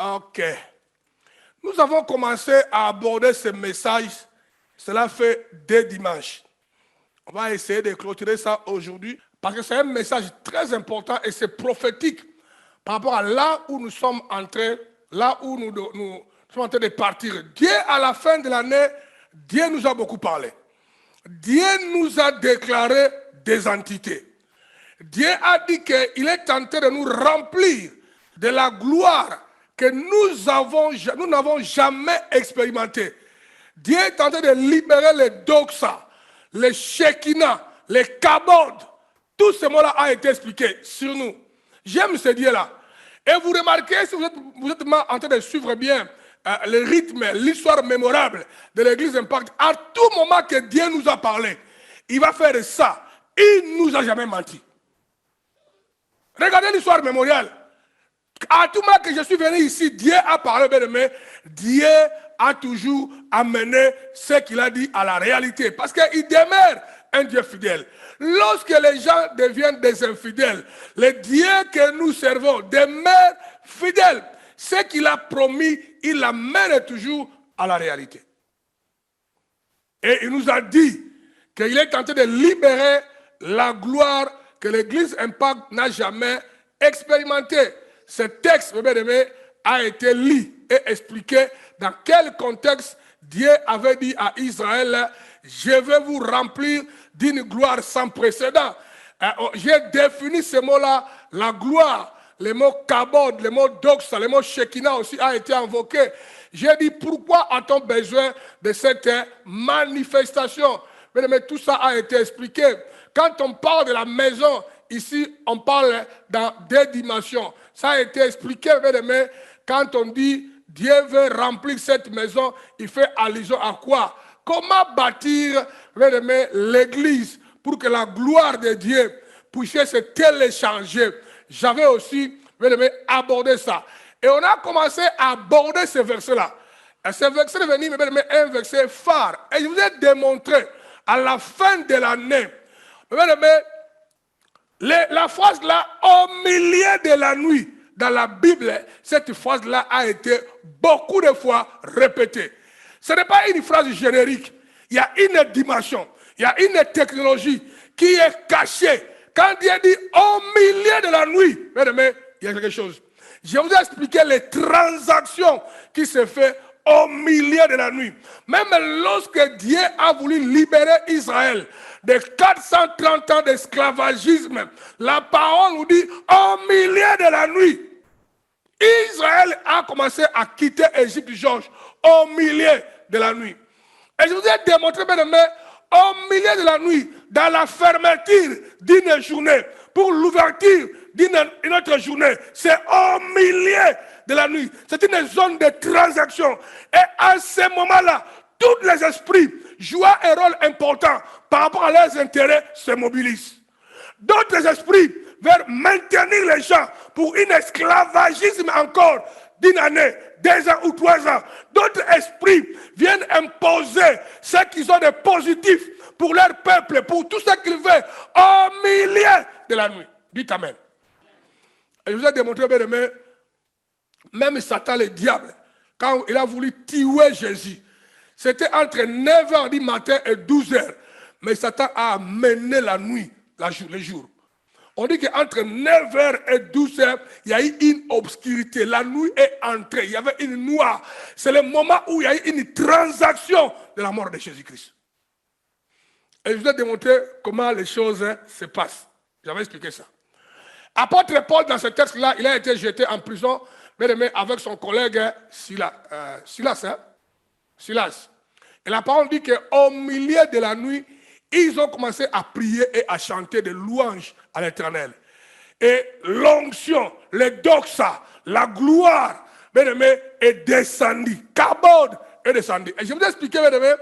Ok. Nous avons commencé à aborder ce message. Cela fait 2 dimanches. On va essayer de clôturer ça aujourd'hui parce que c'est un message très important et c'est prophétique par rapport à là où nous sommes entrés, là où nous sommes en train de partir. Dieu, à la fin de l'année, Dieu nous a beaucoup parlé. Dieu nous a déclaré des entités. Dieu a dit qu'il est tenté de nous remplir de la gloire que nous n'avons jamais expérimentée. Dieu est tenté de libérer les doxa, les shekinah, les kabod. Tout ce mot-là a été expliqué sur nous. J'aime ce Dieu-là. Et vous remarquez, si vous êtes en train de suivre bien le rythme, l'histoire mémorable de l'Église Impact, à tout moment que Dieu nous a parlé, il va faire ça. Il ne nous a jamais menti. Regardez l'histoire mémoriale. À tout moment que je suis venu ici, Dieu a parlé, bien-aimé. Dieu a toujours amené ce qu'il a dit à la réalité. Parce qu'il demeure un Dieu fidèle. Lorsque les gens deviennent des infidèles, le Dieu que nous servons demeure fidèle. Ce qu'il a promis, il l'amène toujours à la réalité. Et il nous a dit qu'il est tenté de libérer la gloire que l'Église Impact n'a jamais expérimentée. Ce texte, bien aimé, a été lu et expliqué dans quel contexte Dieu avait dit à Israël, je vais vous remplir d'une gloire sans précédent. J'ai défini ce mot-là, la gloire, les mots kabod, les mots doxa, les mots shekinah aussi a été invoqué. J'ai dit pourquoi a-t-on besoin de cette manifestation? Mais tout ça a été expliqué. Quand on parle de la maison, ici on parle dans 2 dimensions. Ça a été expliqué, mais quand on dit Dieu veut remplir cette maison, il fait allusion à quoi? Comment bâtir l'église pour que la gloire de Dieu puisse se télécharger? J'avais aussi abordé ça. Et on a commencé à aborder ce verset-là. Et ce verset est venu un verset phare. Et je vous ai démontré à la fin de l'année, la phrase-là, au milieu de la nuit, dans la Bible, cette phrase-là a été beaucoup de fois répétée. Ce n'est pas une phrase générique. Il y a une dimension, il y a une technologie qui est cachée. Quand Dieu dit au milieu de la nuit, il y a quelque chose. Je vous ai expliqué les transactions qui se font au milieu de la nuit. Même lorsque Dieu a voulu libérer Israël de 430 ans d'esclavagisme, la parole nous dit au milieu de la nuit. Israël a commencé à quitter Égypte, Georges, au milieu de la nuit. Et je vous ai démontré, bien aimé, au milieu de la nuit, dans la fermeture d'une journée, pour l'ouverture d'une autre journée, c'est au milieu de la nuit. C'est une zone de transaction. Et à ce moment-là, tous les esprits jouant un rôle important par rapport à leurs intérêts se mobilisent. D'autres esprits veulent maintenir les gens pour un esclavagisme encore d'une année, 2 ans ou 3 ans. D'autres esprits viennent imposer ce qu'ils ont de positif pour leur peuple, pour tout ce qu'ils veulent, au milieu de la nuit. Dites Amen. Et je vous ai démontré, bien aimé, même Satan, le diable, quand il a voulu tuer Jésus, c'était entre 9h du matin et 12h. Mais Satan a mené la nuit, les jours. On dit qu'entre 9h et 12h, il y a eu une obscurité. La nuit est entrée. Il y avait une noire. C'est le moment où il y a eu une transaction de la mort de Jésus-Christ. Et je vous ai démontré comment les choses se passent. J'avais expliqué ça. Apôtre Paul, dans ce texte-là, il a été jeté en prison, mais avec son collègue Silas. Et la parole dit qu'au milieu de la nuit, ils ont commencé à prier et à chanter des louanges à l'Éternel. Et l'onction, le doxa, la gloire, bien aimé, est descendue. Kabod est descendu. Et je vous ai expliqué, bien aimé,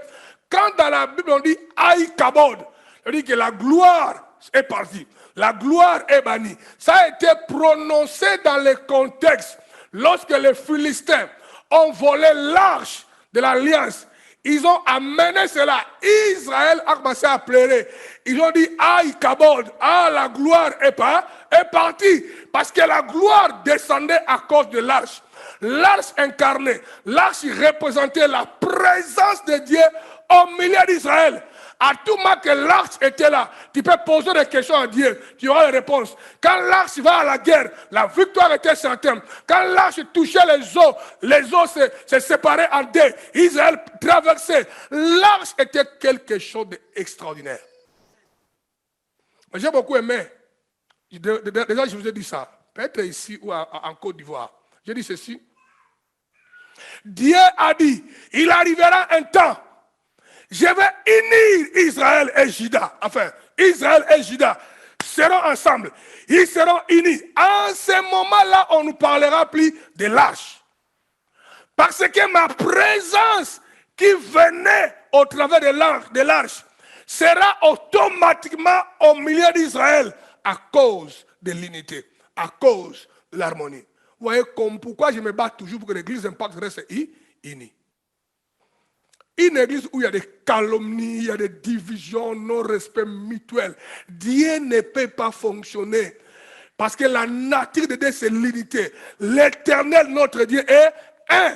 quand dans la Bible on dit aïe kabod, on dit que la gloire est partie. La gloire est bannie. Ça a été prononcé dans le contexte lorsque les Philistins ont volé l'arche de l'alliance. Ils ont amené cela. Israël a commencé à pleurer. Ils ont dit, aïe, kabod, ah, la gloire est partie. Parce que la gloire descendait à cause de l'arche. l'arche incarnée. L'arche représentait la présence de Dieu au milieu d'Israël. À tout moment que l'arche était là, tu peux poser des questions à Dieu, tu auras les réponses. Quand l'arche va à la guerre, la victoire était certaine. Quand l'arche touchait les eaux se séparaient en deux. Israël traversait. L'arche était quelque chose d'extraordinaire. J'ai beaucoup aimé. Déjà, je vous ai dit ça. Peut-être ici ou en Côte d'Ivoire. J'ai dit ceci. Dieu a dit, il arrivera un temps. Je vais unir Israël et Juda. Enfin, Israël et Juda seront ensemble. Ils seront unis. En ce moment-là, on ne parlera plus de l'arche. Parce que ma présence qui venait au travers de l'arche sera automatiquement au milieu d'Israël à cause de l'unité, à cause de l'harmonie. Vous voyez pourquoi je me bats toujours pour que l'église Impact reste unie. Une église où il y a des calomnies, il y a des divisions, non-respect mutuel. Dieu ne peut pas fonctionner. Parce que la nature de Dieu, c'est l'unité. L'éternel, notre Dieu, est un.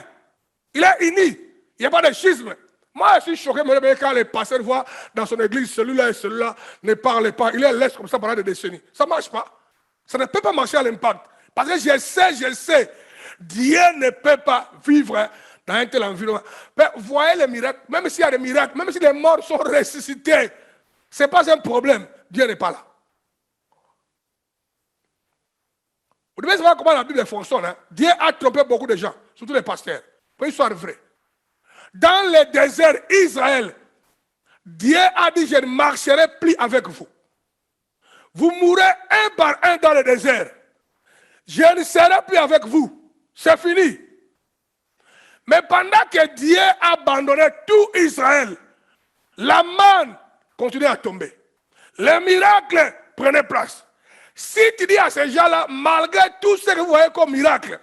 Il est uni. Il n'y a pas de schisme. Moi, je suis choqué quand les pasteurs voient dans son église, celui-là et celui-là ne parlent pas. Il les laisse comme ça pendant des décennies. Ça ne marche pas. Ça ne peut pas marcher à l'impact. Parce que je sais. Dieu ne peut pas vivre dans un tel environnement. Mais voyez les miracles, même s'il y a des miracles, même si les morts sont ressuscités, ce n'est pas un problème. Dieu n'est pas là. Vous devez savoir comment la Bible fonctionne. Hein? Dieu a trompé beaucoup de gens, surtout les pasteurs. Pour une histoire vraie. Dans le désert Israël, Dieu a dit, je ne marcherai plus avec vous. Vous mourrez un par un dans le désert. Je ne serai plus avec vous. C'est fini. Mais pendant que Dieu a abandonné tout Israël, la manne continuait à tomber. Les miracles prenaient place. Si tu dis à ces gens-là, malgré tout ce que vous voyez comme miracle,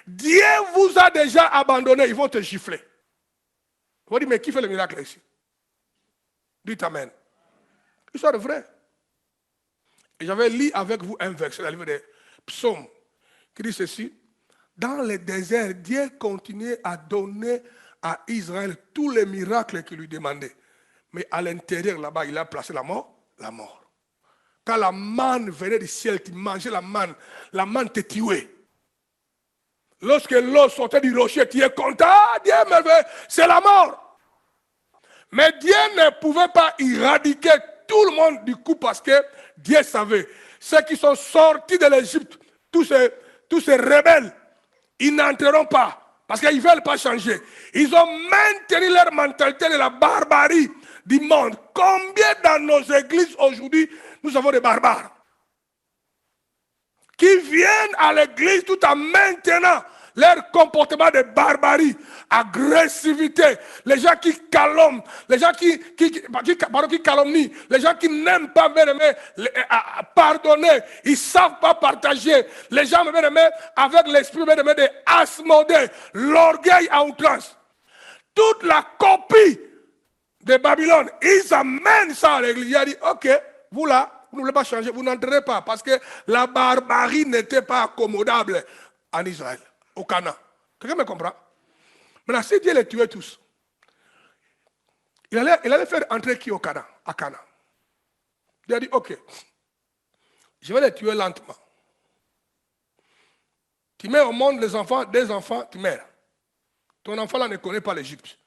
Dieu vous a déjà abandonné, ils vont te gifler. Vous dites, mais qui fait le miracle ici? Dites Amen. Histoire vraie. Et j'avais lu avec vous un verset dans le livre des Psaumes qui dit ceci. Dans le désert, Dieu continuait à donner à Israël tous les miracles qu'il lui demandait. Mais à l'intérieur, là-bas, il a placé la mort. La mort. Quand la manne venait du ciel, tu mangeais la manne te tuait. Lorsque l'eau sortait du rocher, tu es content. Ah, Dieu me veut, c'est la mort. Mais Dieu ne pouvait pas éradiquer tout le monde du coup parce que Dieu savait. Ceux qui sont sortis de l'Égypte, tous ces rebelles, ils n'entreront pas parce qu'ils ne veulent pas changer. Ils ont maintenu leur mentalité de la barbarie du monde. Combien dans nos églises aujourd'hui, nous avons des barbares qui viennent à l'église tout en maintenant leur comportement de barbarie, agressivité, les gens qui calomnient, les gens qui calomnient, les gens qui n'aiment pas bien aimer pardonner, ils ne savent pas partager, les gens bien aimer avec l'esprit bien aimé de Asmodée, l'orgueil à outrance. Toute la copie de Babylone, ils amènent ça à l'église. Il a dit, ok, vous là, vous ne voulez pas changer, vous n'entrerez pas, parce que la barbarie n'était pas accommodable en Israël. Au Canaan. Quelqu'un me comprend? Maintenant, si Dieu les tuait tous, il allait faire entrer qui au Canaan? À Canaan. Il a dit, ok, je vais les tuer lentement. Tu mets au monde les enfants, des enfants, tu meurs. Ton enfant là ne connaît pas l'Égypte.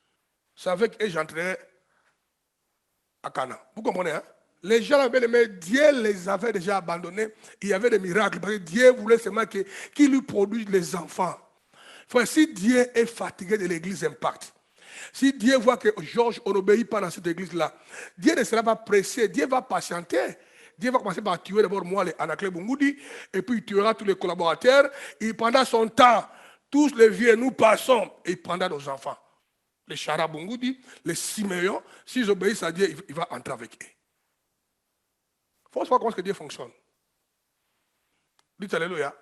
C'est avec eux j'entrerai à Canaan. Vous comprenez, hein? Les gens avaient aimé, Dieu les avait déjà abandonnés. Il y avait des miracles. Parce que Dieu voulait seulement qu'il lui produise les enfants. Enfin, si Dieu est fatigué de l'église Impact, si Dieu voit que Georges n'obéit pas dans cette église-là, Dieu ne sera pas pressé. Dieu va patienter. Dieu va commencer par tuer d'abord moi, les Anakle Bungoudi, et puis il tuera tous les collaborateurs. Et pendant son temps, tous les vieux, nous passons, et il prendra nos enfants. Les Chara Bungoudi, les Siméons, s'ils obéissent à Dieu, il va entrer avec eux. Il faut savoir comment Dieu fonctionne. Dites Alléluia.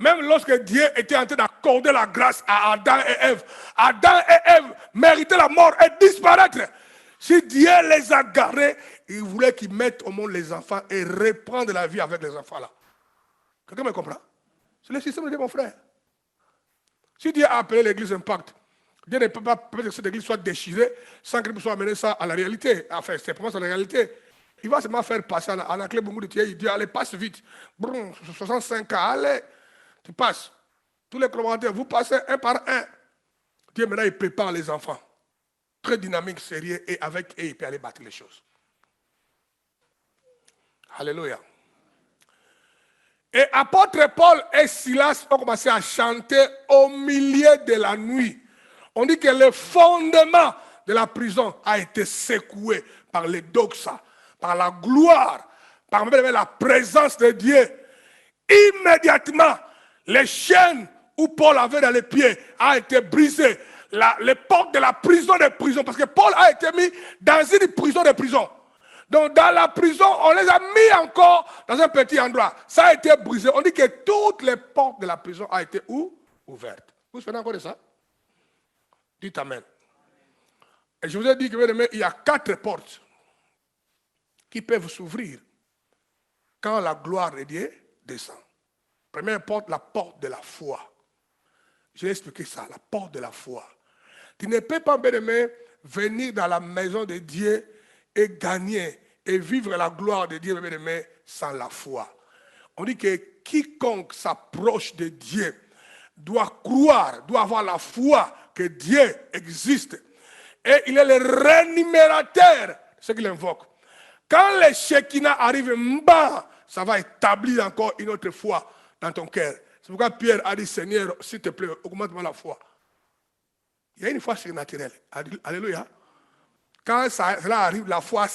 Même lorsque Dieu était en train d'accorder la grâce à Adam et Ève méritaient la mort et disparaître. Si Dieu les a gardés, il voulait qu'ils mettent au monde les enfants et reprendre la vie avec les enfants là. Quelqu'un me comprend? C'est le système de Dieu, mon frère. Si Dieu a appelé l'église Impact, Dieu ne peut pas permettre que cette église soit déchirée sans qu'il puisse amener ça à la réalité. Enfin, c'est pour moi c'est la réalité. Il va seulement faire passer à la clé Bungu de Thier. Il dit, allez, passe vite. Brum, 65 ans, allez, tu passes. Tous les commentaires, vous passez un par un. Dieu maintenant, il prépare les enfants. Très dynamique, sérieux, et avec eux, il peut aller battre les choses. Alléluia. Et apôtre Paul et Silas ont commencé à chanter au milieu de la nuit. On dit que le fondement de la prison a été secoué par les doxa, par la gloire, par même la présence de Dieu. Immédiatement, les chaînes où Paul avait dans les pieds a été brisées. Les portes de la prison des prisons, parce que Paul a été mis dans une prison de prison. Donc dans la prison, on les a mis encore dans un petit endroit. Ça a été brisé. On dit que toutes les portes de la prison ont été ouvertes. Vous vous souvenez encore de ça? Dites Amen. Et je vous ai dit qu'il y a 4 portes qui peuvent s'ouvrir quand la gloire de Dieu descend. Première porte, la porte de la foi. Je vais expliquer ça, la porte de la foi. Tu ne peux pas, bien-aimé, venir dans la maison de Dieu et gagner et vivre la gloire de Dieu, bien-aimé, sans la foi. On dit que quiconque s'approche de Dieu doit croire, doit avoir la foi que Dieu existe. Et il est le rémunérateur, ce qu'il invoque. Quand les Shekinah arrivent, ça va établir encore une autre foi dans ton cœur. C'est pourquoi Pierre a dit, Seigneur, s'il te plaît, augmente-moi la foi. Il y a une foi surnaturelle. Alléluia. Quand cela arrive, la foi,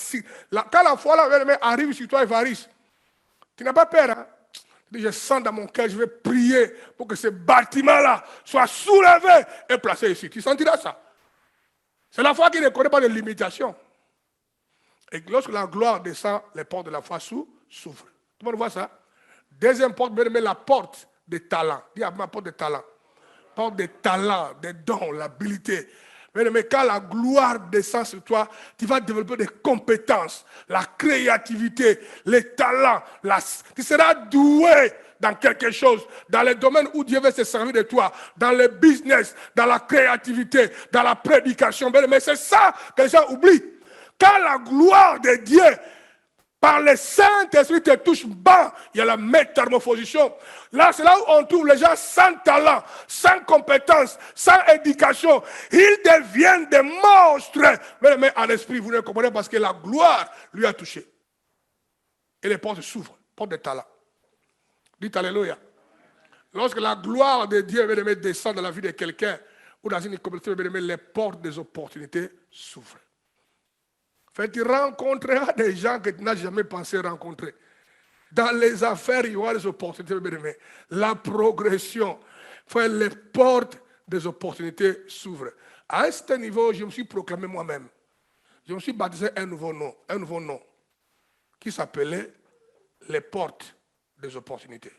quand la foi là, arrive sur toi, Évariste, tu n'as pas peur. Hein? Je sens dans mon cœur, je vais prier pour que ce bâtiment-là soit soulevé et placé ici. Tu sentiras ça. C'est la foi qui ne connaît pas de limitation. Et lorsque la gloire descend, les portes de la foi s'ouvrent. Tout le monde voit ça? Deuxième porte, la porte des talents. Dis ma porte des talents. Porte des talents, des dons, l'habilité. Mais quand la gloire descend sur toi, tu vas développer des compétences, la créativité, les talents. Tu seras doué dans quelque chose, dans les domaines où Dieu veut se servir de toi, dans le business, dans la créativité, dans la prédication. Mais c'est ça que les gens oublient. Quand la gloire de Dieu, par le Saint-Esprit te touche bas, il y a la métamorphosition. Là, c'est là où on trouve les gens sans talent, sans compétence, sans éducation. Ils deviennent des monstres. Mais en esprit, vous ne comprenez pas parce que la gloire lui a touché. Et les portes s'ouvrent, portes de talent. Dites Alléluia. Lorsque la gloire de Dieu descend dans la vie de quelqu'un, ou dans une communauté, les portes des opportunités s'ouvrent. Fait, tu rencontreras des gens que tu n'as jamais pensé rencontrer. Dans les affaires, il y aura des opportunités. La progression. Fait, les portes des opportunités s'ouvrent. À un certain niveau, je me suis proclamé moi-même. Je me suis baptisé un nouveau nom, qui s'appelait les portes des opportunités.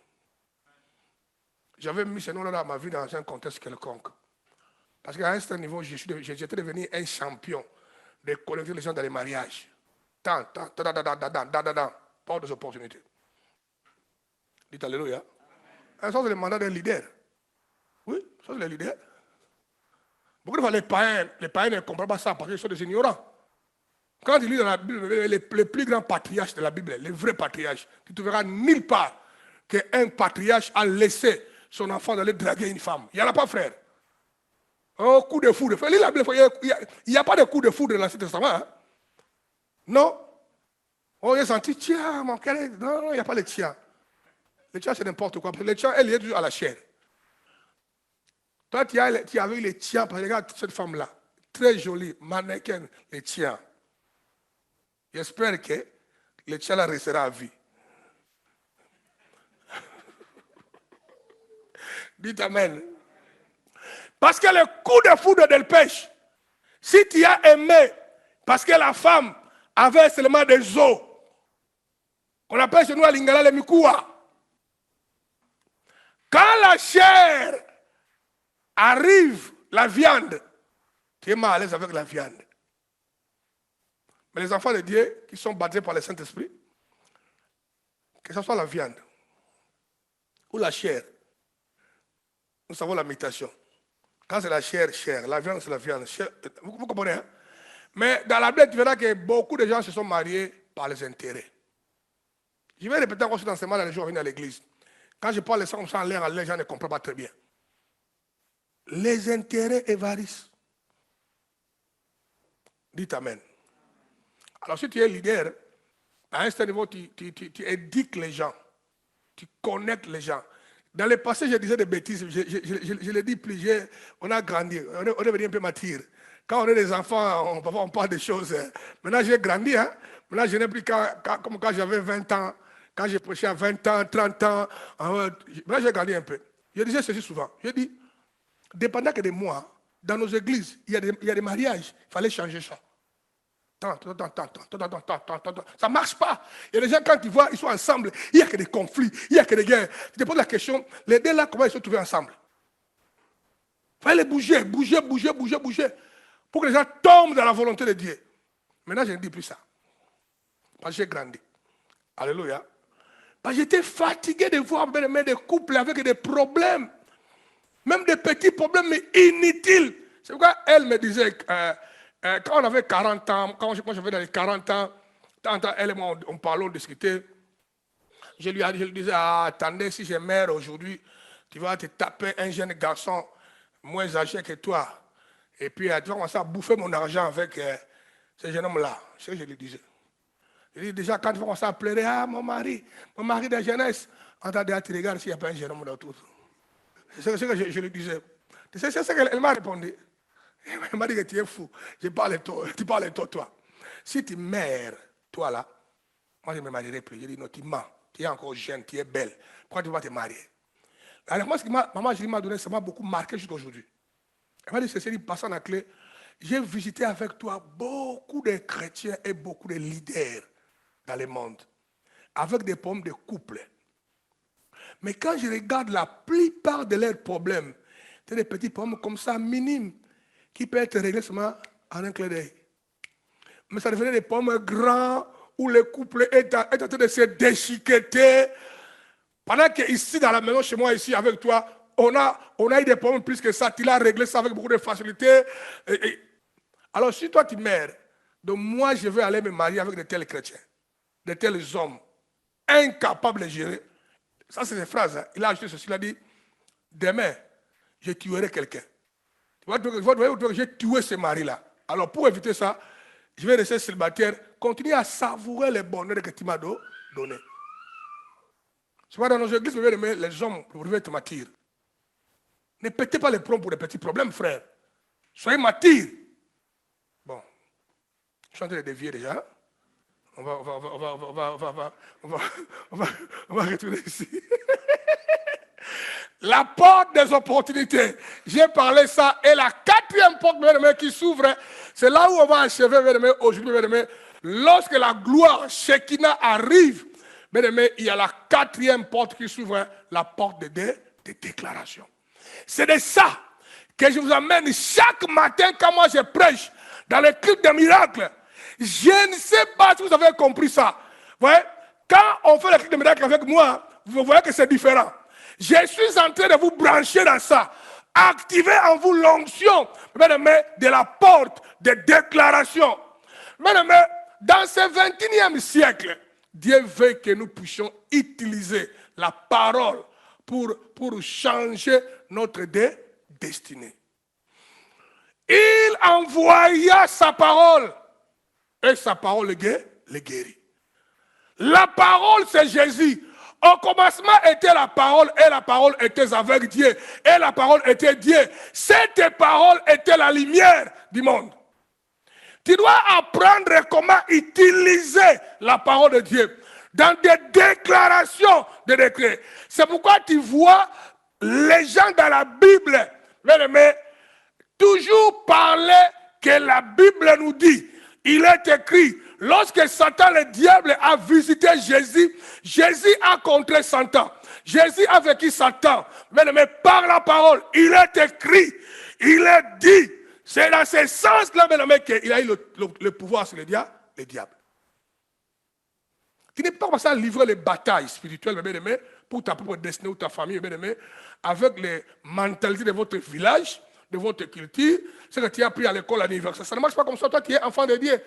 J'avais mis ce nom-là dans ma vie dans un contexte quelconque. Parce qu'à un certain niveau, j'étais devenu un champion de connecter les gens dans les mariages. Porte des opportunités. Dites Alléluia. Ça, c'est le mandat d'un leader. Oui, ça, c'est le leader. Beaucoup de fois, les païens ne comprennent pas ça parce qu'ils sont des ignorants. Quand tu lis dans la Bible, les plus grands patriarches de la Bible, les vrais patriarches, tu ne trouveras nulle part qu'un patriarche a laissé son enfant d'aller draguer une femme. Il n'y en a pas, frère. Un coup de foudre. Lis la Bible, il n'y a pas de coup de foudre dans l'Ancien Testament. Hein? Non. Oh, il a senti, tiens, mon cœur. Non, il n'y a pas le tien. Le tien, c'est n'importe quoi. Parce que le tien, elle est toujours à la chair. Toi, tu avais eu le tien, parce que regarde cette femme-là. Très jolie, mannequin, le tien. J'espère que le tien là restera à vie. Dites Amen. Parce que le coup de foudre del pêche, si tu as aimé, parce que la femme avait seulement des os, qu'on appelle chez nous à Lingala le Mikua. Quand la chair arrive, la viande, tu es mal à l'aise avec la viande. Mais les enfants de Dieu qui sont baptisés par le Saint-Esprit, que ce soit la viande ou la chair, nous savons la mutation. Quand c'est la chair, chair. La viande, c'est la viande. Chair, vous comprenez, hein? Mais dans la Bible, tu verras que beaucoup de gens se sont mariés par les intérêts. Je vais répéter encore cet enseignement dans les jours à venir à l'église. Quand je parle de ça comme ça en l'air, les gens ne comprennent pas très bien. Les intérêts évarissent. Dites Amen. Alors si tu es leader, à un certain niveau, tu éduques les gens. Tu connectes les gens. Dans le passé, je disais des bêtises. Je le dis plus. On a grandi. On est devenu un peu mature. Quand on est des enfants, on parle des choses. Maintenant, j'ai grandi. Hein? Maintenant, je n'ai plus comme quand j'avais 20 ans. Quand j'ai prêché à 20 ans, 30 ans. Maintenant, j'ai grandi un peu. Je disais ceci souvent. Je dis, dépendant que de moi, dans nos églises, il y a des mariages. Il fallait changer ça. Ça ne marche pas. Il y a des gens, quand tu vois, ils sont ensemble, il n'y a que des conflits, il n'y a que des guerres. Tu te poses la question, les deux là, comment ils se sont trouvés ensemble? Il fallait bouger, pour que les gens tombent dans la volonté de Dieu. Maintenant, je ne dis plus ça. Parce que j'ai grandi. Alléluia. Parce que j'étais fatigué de voir des couples avec des problèmes. Même des petits problèmes, mais inutiles. C'est pourquoi elle me disait... quand on avait 40 ans, quand moi j'avais dans les 40 ans, elle et moi on parlait, on discutait. Je lui disais, attendez, si je meurs aujourd'hui, tu vas te taper un jeune garçon moins âgé que toi. Et puis tu vas commencer à bouffer mon argent avec ce jeune homme-là. C'est ce que je lui disais. Je lui dis déjà, quand tu vas commencer à pleurer, mon mari de jeunesse, tu regardes s'il n'y a pas un jeune homme autour. C'est ce que je lui disais. C'est ce qu'elle m'a répondu. Elle m'a dit que tu es fou. Tu parles de toi. Si tu meurs, toi là, moi je ne me marierai plus. Je dis non, tu mens. Tu es encore jeune, tu es belle. Pourquoi tu vas te marier? Alors moi, ce que maman m'a donné, ça m'a beaucoup marqué jusqu'à aujourd'hui. Elle m'a dit, c'est passant la clé. J'ai visité avec toi beaucoup de chrétiens et beaucoup de leaders dans le monde, avec des problèmes de couple. Mais quand je regarde la plupart de leurs problèmes, c'est des petits problèmes comme ça, minimes, qui peut être réglé seulement en un clin d'œil. Mais ça devenait des pommes grands où le couple est en train de se déchiqueter. Pendant qu'ici, dans la maison, chez moi, ici, avec toi, on a eu des pommes plus que ça. Tu l'as réglé ça avec beaucoup de facilité. Alors, si toi, tu meurs, donc moi, je vais aller me marier avec de tels chrétiens, de tels hommes, incapables de gérer. Ça, c'est une phrase. Hein. Il a ajouté ceci, il a dit, demain, je tuerai quelqu'un. J'ai tué ce mari-là. Alors pour éviter ça, je vais rester célibataire, continuer à savourer les bonheurs que tu m'as donné. C'est pas dans nos églises, les hommes, vous devez être matures. Ne pétez pas les plombs pour des petits problèmes, frère. Soyez matures. Bon, je suis en train de dévier déjà. On va retourner ici. La porte des opportunités. J'ai parlé ça. Et la quatrième porte qui s'ouvre, c'est là où on va achever aujourd'hui. Lorsque la gloire Shekinah arrive, il y a la quatrième porte qui s'ouvre, la porte des déclarations. C'est de ça que je vous amène chaque matin quand moi je prêche dans le culte des miracles. Je ne sais pas si vous avez compris ça. Vous voyez, quand on fait le culte des miracles avec moi, vous voyez que c'est différent. Je suis en train de vous brancher dans ça. Activez en vous l'onction de la porte des déclarations. Dans ce 21e siècle, Dieu veut que nous puissions utiliser la parole pour changer notre destinée. Il envoya sa parole et sa parole le guérit. La parole, c'est Jésus. Au commencement était la parole et la parole était avec Dieu et la parole était Dieu. Cette parole était la lumière du monde. Tu dois apprendre comment utiliser la parole de Dieu dans des déclarations de décrets. C'est pourquoi tu vois les gens dans la Bible, mais toujours parler que la Bible nous dit. Il est écrit, lorsque Satan, le diable, a visité Jésus, Jésus a contré Satan. Jésus a vécu Satan. Mais par la parole, il est écrit, il est dit. C'est dans ce sens-là, qu'il a eu le pouvoir sur le diable. Tu n'es pas passé à livrer les batailles spirituelles, pour ta propre destinée ou ta famille, avec les mentalités de votre village, de votre culture, ce que tu as appris à l'école, à l'université. Ça ne marche pas comme ça. Toi, tu es enfant de Dieu.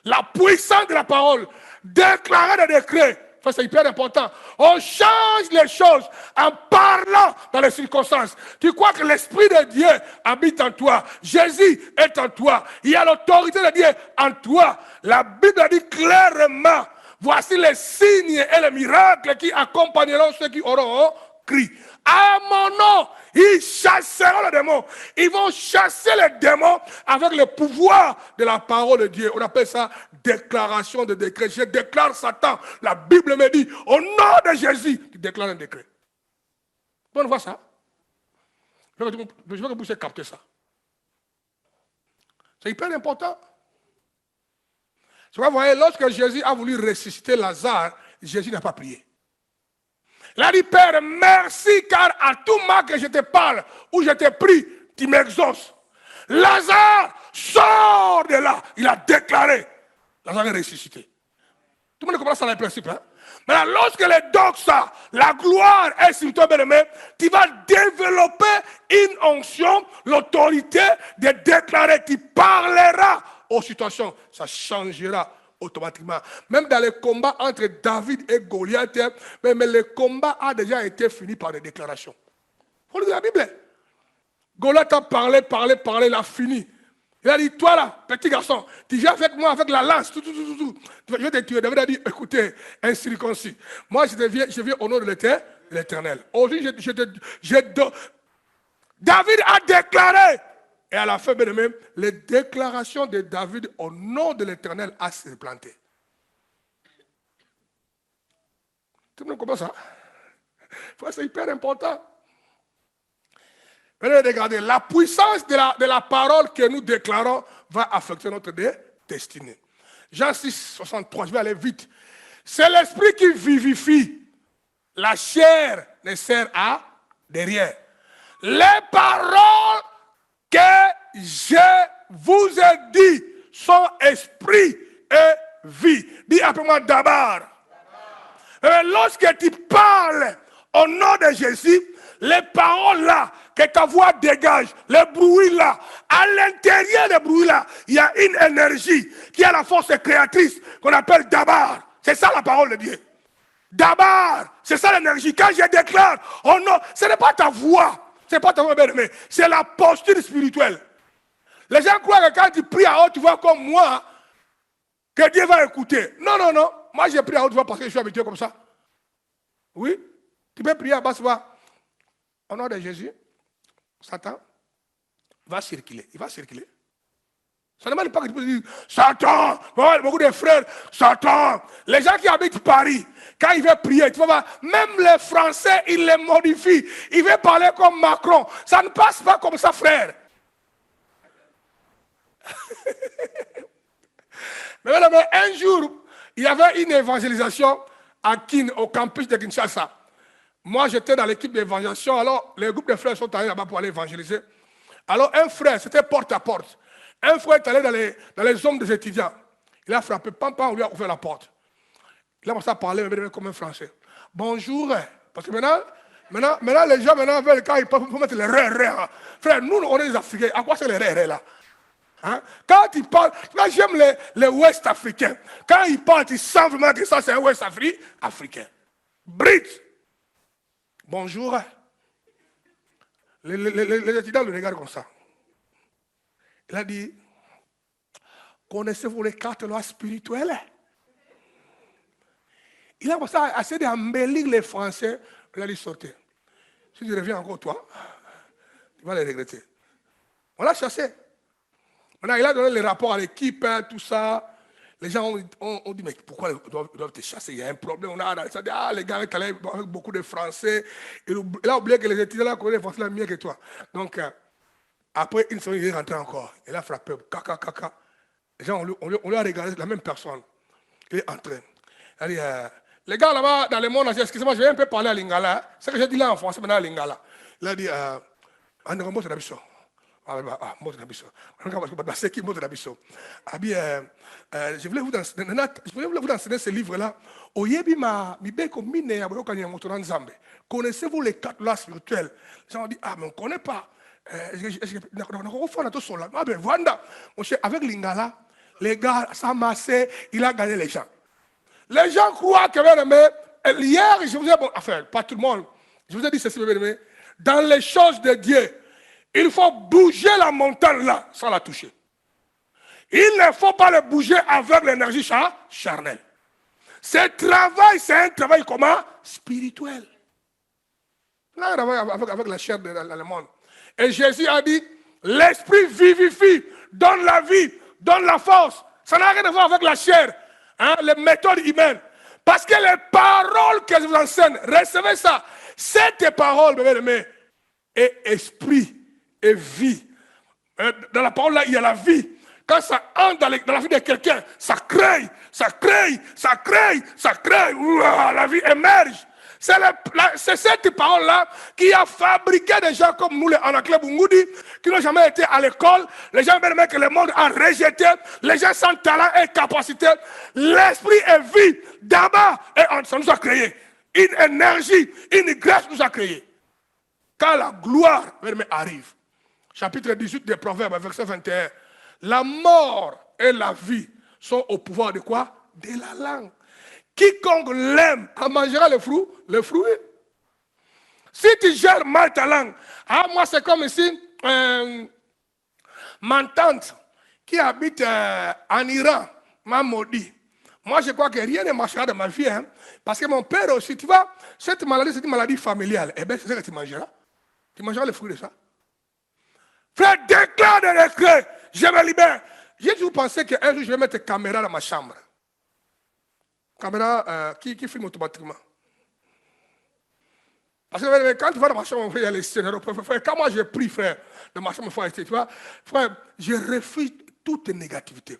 La puissance de la parole, déclarer des décrets. C'est hyper important. On change les choses en parlant dans les circonstances. Tu crois que l'Esprit de Dieu habite en toi. Jésus est en toi. Il y a l'autorité de Dieu en toi. La Bible a dit clairement, voici les signes et les miracles qui accompagneront ceux qui auront crié. À mon nom, ils chasseront les démons. Ils vont chasser les démons avec le pouvoir de la parole de Dieu. On appelle ça déclaration de décret. Je déclare Satan. La Bible me dit, au nom de Jésus, tu déclares un décret. On voit ça. Je veux que vous puissiez capter ça. C'est hyper important. Vous voyez, lorsque Jésus a voulu ressusciter Lazare, Jésus n'a pas prié. Il a dit, Père, merci, car à tout moment que je te parle, ou je te prie, tu m'exauces. Lazare, sors de là. Il a déclaré. Lazare est ressuscité. Tout le monde comprend ça dans les principes. Hein? Maintenant, lorsque les doxa, la gloire est sur toi, bien-aimé, tu vas développer une onction, l'autorité de déclarer. Tu parleras aux situations. Ça changera automatiquement. Même dans les combats entre David et Goliath, mais le combat a déjà été fini par des déclarations. Vous lisez la Bible. Goliath a parlé, il a fini. Il a dit, toi là, petit garçon, tu viens avec moi avec la lance, tout. Je vais te tuer. David a dit, écoutez, incirconcis. Moi, je viens au nom de l'Éternel. Aujourd'hui, David a déclaré. Et à la fin, bien aimé, les déclarations de David au nom de l'Éternel a se planté. Tout le monde comprend ça? C'est hyper important. Regardez, la puissance de la parole que nous déclarons va affecter notre destinée. Jean 6, 63, je vais aller vite. C'est l'esprit qui vivifie. La chair ne sert à rien. Les paroles que je vous ai dit sont esprit et vie. Dis après moi d'abord. Lorsque tu parles au nom de Jésus, les paroles là, que ta voix dégage, les bruits là, à l'intérieur des bruits là, il y a une énergie qui a la force créatrice qu'on appelle d'abord. C'est ça la parole de Dieu. D'abord, c'est ça l'énergie. Quand je déclare, oh non, ce n'est pas ta voix, ce n'est pas ta voix bien-aimée, c'est la posture spirituelle. Les gens croient que quand tu pries à haute voix comme moi, que Dieu va écouter. Non. Moi, j'ai prié à haute voix parce que je suis habitué comme ça. Oui, tu peux prier à basse voix. Au nom de Jésus, Satan va circuler. Il va circuler. Ça ne demande pas que tu peux dire Satan. Beaucoup de frères, Satan. Les gens qui habitent Paris, quand ils veulent prier, tu vas voir, même les Français, ils les modifient. Ils veulent parler comme Macron. Ça ne passe pas comme ça, frère. Mais un jour, il y avait une évangélisation au campus de Kinshasa. Moi, j'étais dans l'équipe d'évangélisation. Alors, les groupes de frères sont allés là-bas pour aller évangéliser. Alors, un frère, c'était porte à porte. Un frère est allé dans les zones des étudiants. Il a frappé, pam, on lui a ouvert la porte. Il a commencé à parler comme un Français. Bonjour. Parce que maintenant les gens veulent, quand ils peuvent mettre les ré. Frère, nous, on est des Africains. À quoi c'est les ré là? Hein? Quand ils parlent, quand j'aime les Ouest africains, quand ils parlent, ils savent vraiment que ça, c'est un Ouest africain. Brit. Bonjour. Les étudiants le regardent comme ça. Il a dit, connaissez-vous les 4 lois spirituelles? Il a commencé à essayer d'embellir les Français. Il a dit, sortez. Si tu reviens encore, toi, tu vas les regretter. On l'a chassé. Maintenant, il a donné les rapports à l'équipe, tout ça. Les gens ont dit, mais pourquoi ils doivent te chasser? Il y a un problème. Les gars étaient avec beaucoup de Français. Il a oublié que les étudiants là connaissent les Français mieux que toi. Donc, après une semaine, il est rentré encore. Il a frappé. Caca. Les gens, on lui a regardé la même personne. Il est entré. Il a dit, les gars là-bas, dans le monde, excusez-moi, je vais un peu parler à Lingala. C'est ce que j'ai dit là en français, maintenant à Lingala. Il a dit, je voulais vous enseigner ce livre-là. Connaissez-vous les 4 lois spirituelles? Les gens ont dit, mais on ne connaît pas. Avec Lingala, les gars, ça massé, il a gagné les gens. Les gens croient que, bien aimé, hier, je vous ai dit, enfin, pas tout le monde, je vous ai dit ceci, bien aimé, dans les choses de Dieu, il faut bouger la montagne là, sans la toucher. Il ne faut pas le bouger avec l'énergie charnelle. Ce travail, c'est un travail comment? Spirituel. Là, avec la chair dans le monde. Et Jésus a dit, l'esprit vivifie, donne la vie, donne la force. Ça n'a rien à voir avec la chair, hein, les méthodes humaines. Parce que les paroles que je vous enseigne, recevez ça. Cette parole, bien aimé, est esprit et vie. Dans la parole là, il y a la vie. Quand ça entre dans la vie de quelqu'un, ça crée, ça crée, ça crée, ça crée. Ouah, la vie émerge. C'est cette parole-là qui a fabriqué des gens comme nous, les Anaklé Bungoudi, qui n'ont jamais été à l'école, les gens même que le monde a rejeté, les gens sans talent et capacité. L'esprit est vie d'abord et ça nous a créé. Une énergie, une grâce nous a créé. Quand la gloire arrive, chapitre 18 des Proverbes, verset 21, la mort et la vie sont au pouvoir de quoi? De la langue. Quiconque l'aime en mangera le fruit. Si tu gères mal ta langue, moi c'est comme ici, ma tante qui habite en Iran m'a maudit. Moi je crois que rien ne marchera dans ma vie, hein, parce que mon père aussi, tu vois, cette maladie c'est une maladie familiale. Eh bien c'est ça que tu mangeras. Tu mangeras le fruit de ça. Frère, déclare de décret, je me libère. J'ai toujours pensé qu'un jour je vais mettre une caméra dans ma chambre. Caméra qui filme automatiquement. Parce que quand tu vas dans ma chambre, il y a les scénarios. Quand moi j'ai pris, frère, dans ma chambre, tu vois, frère, je refuse toute négativité.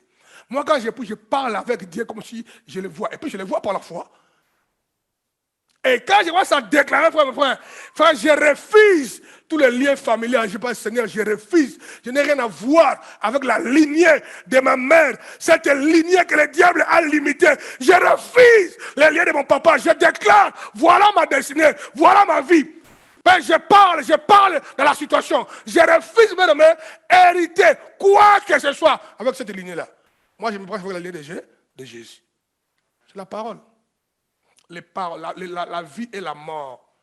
Moi, quand j'ai pris, je parle avec Dieu comme si je le vois. Et puis je le vois par la foi. Et quand je vois ça déclarer, frère, je refuse tous les liens familiaux. Je pense, Seigneur, je refuse. Je n'ai rien à voir avec la lignée de ma mère. Cette lignée que le diable a limitée. Je refuse les liens de mon papa. Je déclare, voilà ma destinée, voilà ma vie. Ben, je parle dans la situation. Je refuse de me hériter quoi que ce soit avec cette lignée-là. Moi, je me prends avec la lignée de Jésus. C'est la parole. Les paroles, la vie et la mort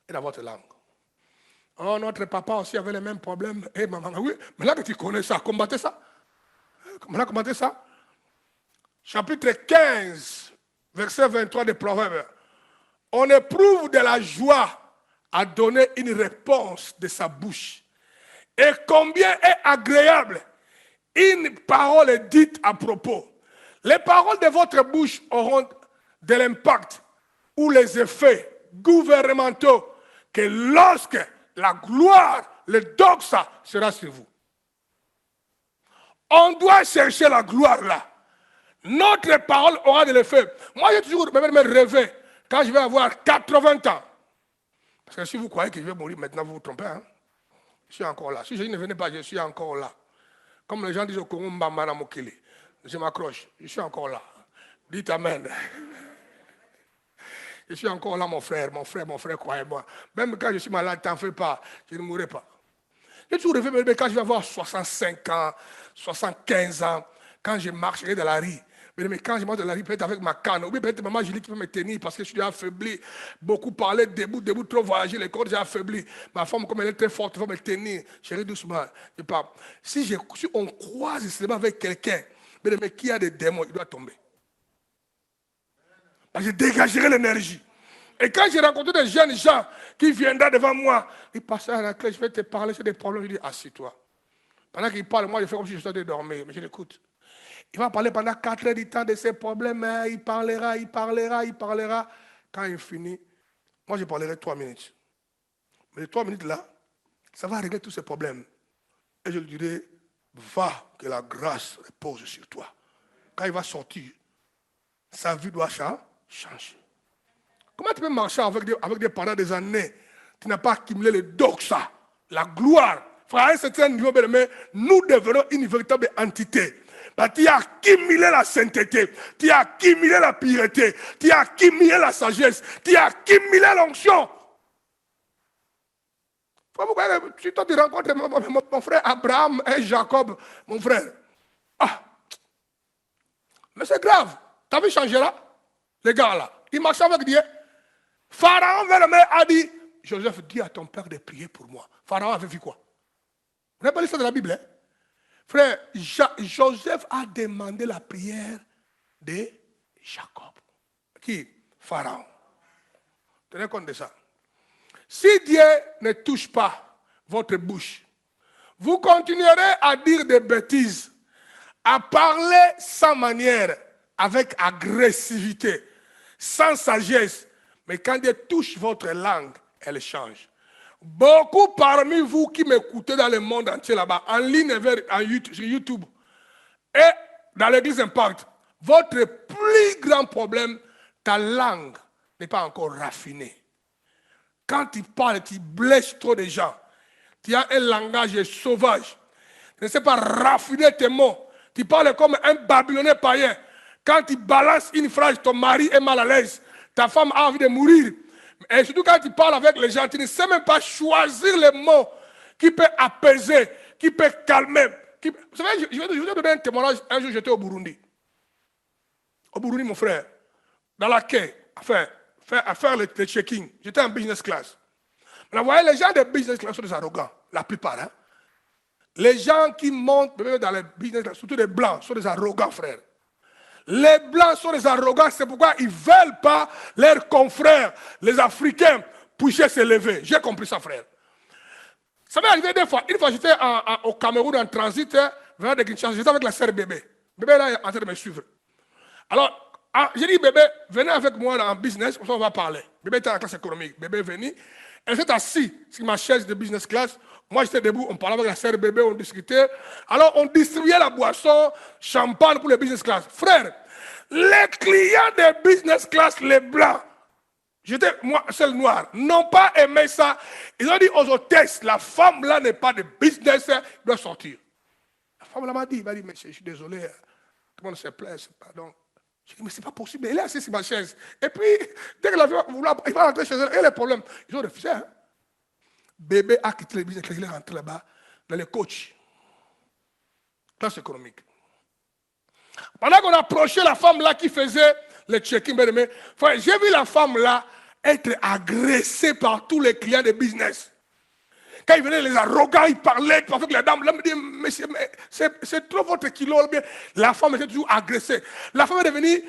est dans votre langue. Oh, notre papa aussi avait les mêmes problèmes. Eh, maman, oui, mais là que tu connais ça, combattez ça. Combattez ça. Chapitre 15, verset 23 des Proverbes. On éprouve de la joie à donner une réponse de sa bouche. Et combien est agréable une parole dite à propos. Les paroles de votre bouche auront de l'impact ou les effets gouvernementaux que lorsque la gloire, le doxa sera sur vous. On doit chercher la gloire là. Notre parole aura de l'effet. Moi, j'ai toujours même rêvé quand je vais avoir 80 ans. Parce que si vous croyez que je vais mourir maintenant, vous vous trompez. Hein? Je suis encore là. Si je ne venais pas, je suis encore là. Comme les gens disent au Congo, Mbamana Mokele. Je m'accroche. Je suis encore là. Dites Amen. Je suis encore là, mon frère, croyez-moi. Même quand je suis malade, t'en fais pas, je ne mourrai pas. J'ai toujours rêvé, mais quand je vais avoir 65 ans, 75 ans, quand je marcherai dans la rue, mais quand je marche dans la rue, peut-être avec ma canne, ou peut-être maman Julie qui peut me tenir parce que je suis affaibli, beaucoup parler, debout, trop voyager, les corps j'ai affaibli. Ma femme, comme elle est très forte, elle va me tenir, chérie doucement. Je parle. Si on croise seulement avec quelqu'un, mais qui a des démons, il doit tomber. Je dégagerai l'énergie. Et quand j'ai rencontré des jeunes gens qui viendront devant moi, ils passaient à la clé, je vais te parler, c'est des problèmes. Je dis, assis-toi. Pendant qu'ils parlent, moi, je fais comme si je sortais de dormir, mais je l'écoute. Il va parler pendant 4 heures du temps de ses problèmes, hein. Il parlera. Quand il finit, moi, je parlerai 3 minutes. Mais les 3 minutes là, ça va régler tous ces problèmes. Et je lui dirai, va, que la grâce repose sur toi. Quand il va sortir, sa vie doit changer. Comment tu peux marcher avec des parents des années? Tu n'as pas accumulé le doxa, la gloire. Frère, à un certain niveau, nous devenons une véritable entité. Tu as accumulé la sainteté, tu as accumulé la pureté, tu as accumulé la sagesse, tu as accumulé l'onction. Si toi tu rencontres mon frère Abraham et Jacob, mon frère. Ah, mais c'est grave. Ta vie changera. Les gars là, ils marchaient avec Dieu. Pharaon a dit, Joseph, dis à ton père de prier pour moi. Pharaon avait vu quoi? Vous n'avez pas lu ça dans la Bible, hein? Frère, Joseph a demandé la prière de Jacob. Qui? Pharaon. Tenez compte de ça. Si Dieu ne touche pas votre bouche, vous continuerez à dire des bêtises, à parler sans manière, avec agressivité, sans sagesse. Mais quand Dieu touche votre langue, elle change. Beaucoup parmi vous qui m'écoutez dans le monde entier là-bas, en ligne sur YouTube et dans l'église Impact, votre plus grand problème, ta langue n'est pas encore raffinée. Quand tu parles, tu blesses trop de gens. Tu as un langage sauvage. Tu ne sais pas raffiner tes mots. Tu parles comme un Babylonais païen. Quand tu balances une phrase, ton mari est mal à l'aise. Ta femme a envie de mourir. Et surtout quand tu parles avec les gens, tu ne sais même pas choisir les mots qui peuvent apaiser, qui peuvent calmer. Vous savez, je vais vous donner un témoignage. Un jour, j'étais au Burundi. Au Burundi, mon frère. Dans la quai, à faire le checking. J'étais en business class. Mais vous voyez, les gens de business class sont des arrogants. La plupart. Hein? Les gens qui montent dans les business class, surtout les blancs, sont des arrogants, frère. Les blancs sont des arrogants, c'est pourquoi ils ne veulent pas leurs confrères, les Africains, puissent se lever. J'ai compris ça, frère. Ça m'est arrivé des fois. Une fois, j'étais au Cameroun en transit, venant de Kinshasa, j'étais avec la sœur Bébé. Bébé là est en train de me suivre. Alors, j'ai dit, Bébé, venez avec moi en business, on va parler. Bébé était en classe économique. Bébé est venu. Elle s'est assise sur ma chaise de business class. Moi, j'étais debout, on parlait avec la sœur Bébé, on discutait. Alors, on distribuait la boisson, champagne pour les business class. Frère, les clients des business class, les blancs, j'étais, moi, seul noir, n'ont pas aimé ça. Ils ont dit aux hôtesses, la femme là n'est pas de business, elle doit sortir. La femme là m'a dit, mais je suis désolé, tout le monde se plaît, pardon. J'ai dit, mais c'est pas possible, elle est assise sur ma chaise. Et puis, dès que la fille il va rentrer chez elle, et les problèmes, ils ont refusé. Hein? Bébé a quitté le business, il est rentré là-bas, dans les coachs. Classe économique. Pendant qu'on approchait la femme là qui faisait le check-in, j'ai vu la femme là être agressée par tous les clients de business. Quand ils venaient, les arrogants, ils parlaient avec la dame. Là, me dit, monsieur, c'est trop votre kilo. La femme était toujours agressée. La femme est devenue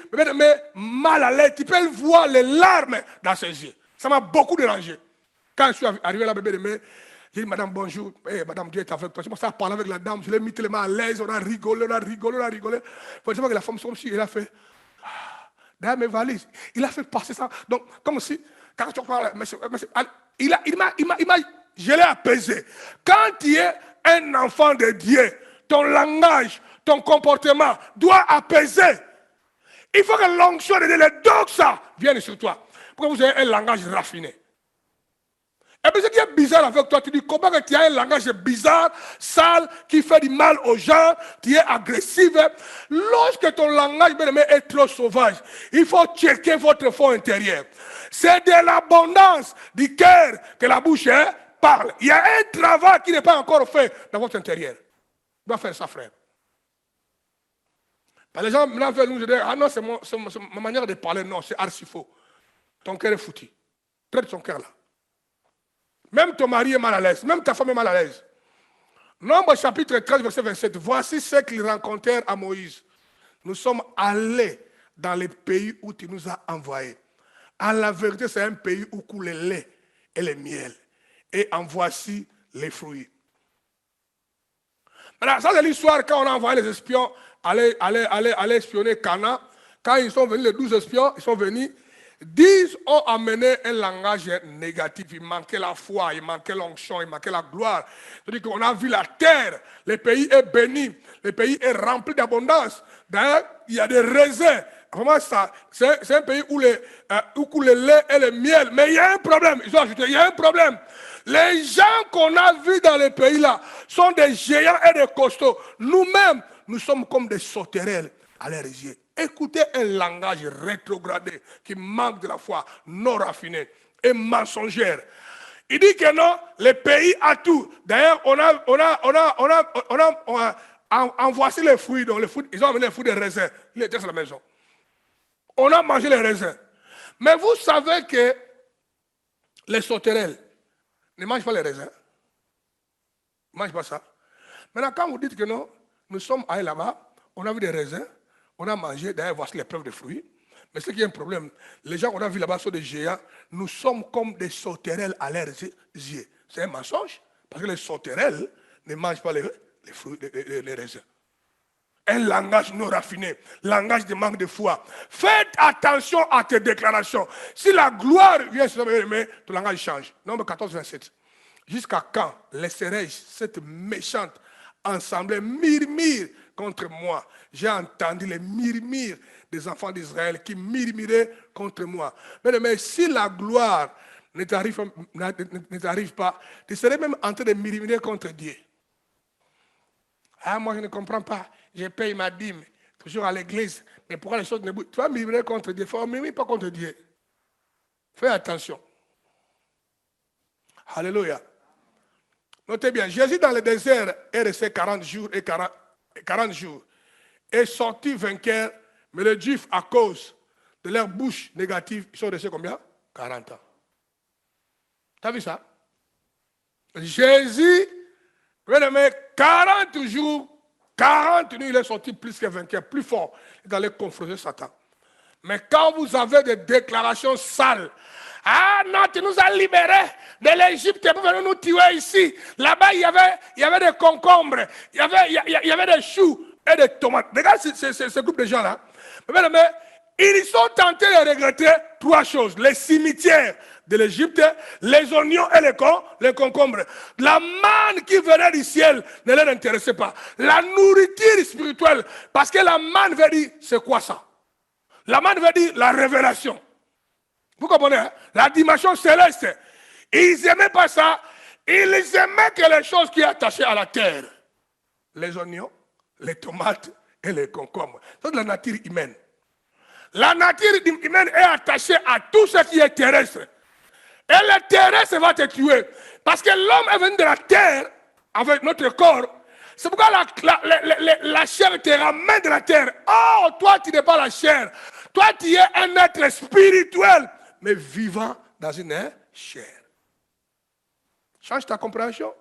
mal à l'aise. Tu peux voir les larmes dans ses yeux. Ça m'a beaucoup dérangé. Quand je suis arrivé là, j'ai dit, madame, bonjour. Hey, madame, Dieu est avec toi. Je commençais à parler avec la dame. Je l'ai mis tellement à l'aise. On a rigolé. Faut que la femme, il a fait, derrière mes valises, il a fait passer ça. Donc, comme si, quand tu parles, je l'ai apaisé. Quand tu es un enfant de Dieu, ton langage, ton comportement doit apaiser. Il faut que l'onction de Dieu, le doxa, vienne sur toi. Pour que vous ayez un langage raffiné. Et puis ce qui est bizarre avec toi, tu dis comment que tu as un langage bizarre, sale, qui fait du mal aux gens, tu es agressif. Lorsque ton langage est trop sauvage, il faut checker votre fond intérieur. C'est de l'abondance du cœur que la bouche parle. Il y a un travail qui n'est pas encore fait dans votre intérieur. Tu dois faire ça, frère. Les gens maintenant veulent nous dire, ah non, c'est ma manière de parler. Non, c'est archi faux. Ton cœur est foutu. Traite ton cœur là. Même ton mari est mal à l'aise, même ta femme est mal à l'aise. Nombre chapitre 13, verset 27. Voici ce qu'ils rencontrèrent à Moïse. Nous sommes allés dans les pays où tu nous as envoyés. En la vérité, c'est un pays où coule le lait et le miel. Et en voici les fruits. Maintenant, ça c'est l'histoire quand on a envoyé les espions aller espionner Cana. Quand ils sont venus, les 12 espions, ils sont venus. 10 ont amené un langage négatif. Il manquait la foi, il manquait l'onction, il manquait la gloire. C'est-à-dire qu'on a vu la terre, le pays est béni, le pays est rempli d'abondance. D'ailleurs, il y a des raisins. Vraiment, c'est un pays où coule le lait et le miel. Mais il y a un problème. Ils ont ajouté, il y a un problème. Les gens qu'on a vus dans les pays là sont des géants et des costauds. Nous-mêmes, nous sommes comme des sauterelles à leurs yeux. Écoutez un langage rétrogradé qui manque de la foi, non raffiné et mensongère. Il dit que non, le pays a tout. D'ailleurs, on a envoyé les fruits, donc les fruits, ils ont amené les fruits de raisin. Il était à la maison. On a mangé les raisins. Mais vous savez que les sauterelles ne mangent pas les raisins. Ils ne mangent pas ça. Maintenant, quand vous dites que non, nous sommes allés là-bas, on a vu des raisins, on a mangé, d'ailleurs, voici les preuves de fruits. Mais ce qui est un problème, les gens qu'on a vus là-bas sont des géants, nous sommes comme des sauterelles à leurs yeux. C'est un mensonge, parce que les sauterelles ne mangent pas les fruits, les raisins. Un langage non raffiné, langage de manque de foi. Faites attention à tes déclarations. Si la gloire vient sur ton langage change. Nombre 14, 27. Jusqu'à quand laisserai-je cette méchante assemblée murmure contre moi? J'ai entendu les murmures des enfants d'Israël qui murmuraient contre moi. Mais si la gloire ne t'arrive pas, tu serais même en train de murmurer contre Dieu. Ah, moi je ne comprends pas. Je paye ma dîme, toujours à l'église. Mais pourquoi les choses ne bougent? Tu vas murmurer contre Dieu. Il faut murmurer pas contre Dieu. Fais attention. Alléluia. Notez bien, Jésus dans le désert est resté 40 jours et 40 jours. Est sorti vainqueur, mais les Juifs, à cause de leur bouche négative, ils sont restés combien? 40 ans. Tu as vu ça? Jésus, 40 jours, 40 nuits, il est sorti plus que vainqueur, plus fort. Il est allé confronter Satan. Mais quand vous avez des déclarations sales, ah non, tu nous as libérés de l'Égypte pour venir nous tuer ici. Là-bas, il y avait des concombres, il y avait des choux et des tomates. Regarde ce groupe de gens-là. Mais ils sont tentés de regretter trois choses. Les cimetières de l'Égypte, les oignons et les concombres. La manne qui venait du ciel ne les intéressait pas. La nourriture spirituelle, parce que la manne veut dire, c'est quoi ça? La manne veut dire la révélation. Vous comprenez, hein? La dimension céleste. Ils n'aimaient pas ça. Ils aimaient que les choses qui sont attachées à la terre. Les oignons, les tomates et les concombres. C'est la nature humaine. La nature humaine est attachée à tout ce qui est terrestre. Et le terrestre va te tuer. Parce que l'homme est venu de la terre avec notre corps. C'est pourquoi la chair te ramène de la terre. Oh, toi, tu n'es pas la chair. Toi, tu es un être spirituel, mais vivant dans une chair. Change ta compréhension.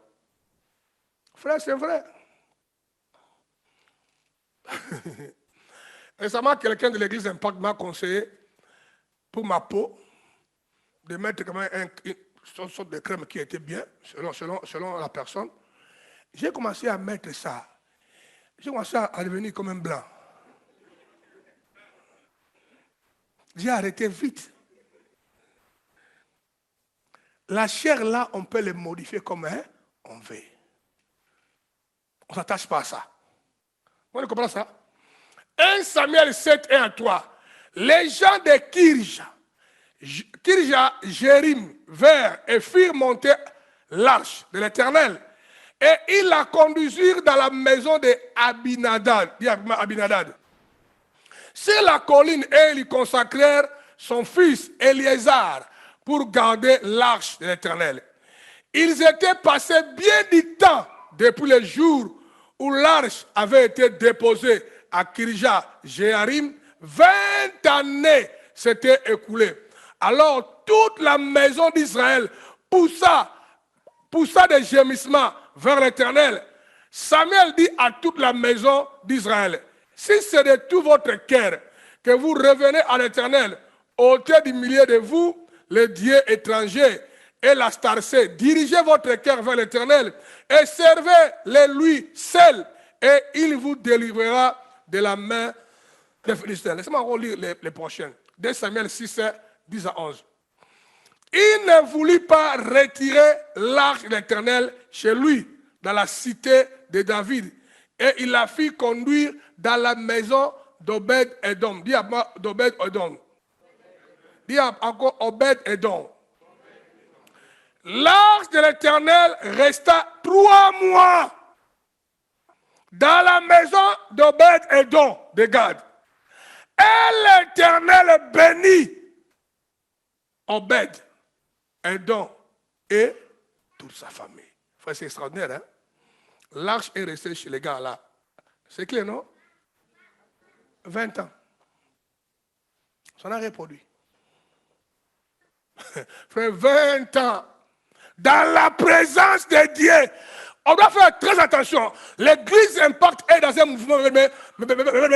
Frère, c'est vrai. Récemment, quelqu'un de l'église Impact m'a conseillé pour ma peau de mettre quand même une sorte de crème qui était bien, selon la personne. J'ai commencé à mettre ça. J'ai commencé à devenir comme un blanc. J'ai arrêté vite. La chair là, on peut les modifier comme on veut. On ne s'attache pas à ça. Vous comprenez ça? 1 Samuel 7, 1 à 3. Les gens de Kirja, Jérim, vers et firent monter l'arche de l'Éternel. Et ils la conduisirent dans la maison de Abinadab. Sur la colline, et ils y consacrèrent son fils Éléazar pour garder l'arche de l'Éternel. Ils étaient passés bien du temps depuis le jour où l'arche avait été déposée à Kirja Jéarim. 20 années s'étaient écoulées. Alors toute la maison d'Israël poussa des gémissements vers l'Éternel. Samuel dit à toute la maison d'Israël, si c'est de tout votre cœur que vous revenez à l'Éternel, ôtez du milieu de vous les dieux étrangers et la starcée, dirigez votre cœur vers l'Éternel et servez-le lui seul, et il vous délivrera de la main des Philistins. Laissez-moi relire les prochaines. 2 Samuel 6, 10 à 11. Il ne voulut pas retirer l'arche de l'Éternel chez lui, dans la cité de David, et il la fit conduire dans la maison d'Obed-Edom. Dis à moi d'Obed-Edom. Dis encore Obed-Edom. L'arche de l'Éternel resta 3 mois dans la maison d'Obed-Edom de Gad. Et l'Éternel bénit Obed-Edom et toute sa famille. Frère, c'est extraordinaire, hein? L'arche est restée chez les gars là. C'est clair, non? 20 ans. Ça n'a reproduit. Frère, 20 ans. Dans la présence de Dieu. On doit faire très attention. L'église Impact est dans un mouvement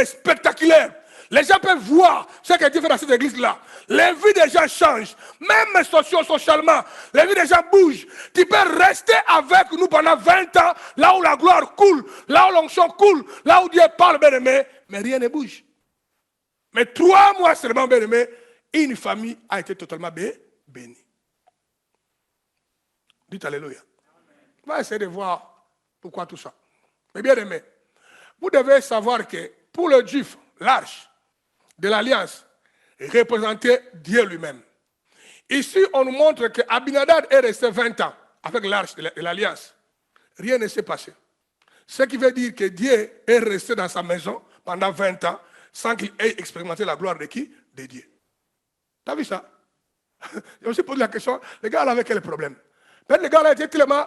spectaculaire. Les gens peuvent voir ce que Dieu fait dans cette église-là. Les vies des gens changent. Même socialement, les vies des gens bougent. Tu peux rester avec nous pendant 20 ans, là où la gloire coule, là où l'onction coule, là où Dieu parle, bien-aimé, mais rien ne bouge. Mais 3 mois seulement, bien-aimé, une famille a été totalement bénie. Dites Alléluia. On va essayer de voir pourquoi tout ça. Mais bien-aimé, vous devez savoir que pour le juif, l'arche de l'alliance représentait Dieu lui-même. Ici, on nous montre que Abinadab est resté 20 ans avec l'arche de l'alliance. Rien ne s'est passé. Ce qui veut dire que Dieu est resté dans sa maison pendant 20 ans sans qu'il ait expérimenté la gloire de qui? De Dieu. Tu as vu ça? Je me suis posé la question, les gars là, avec quel problème? Le gars là était tellement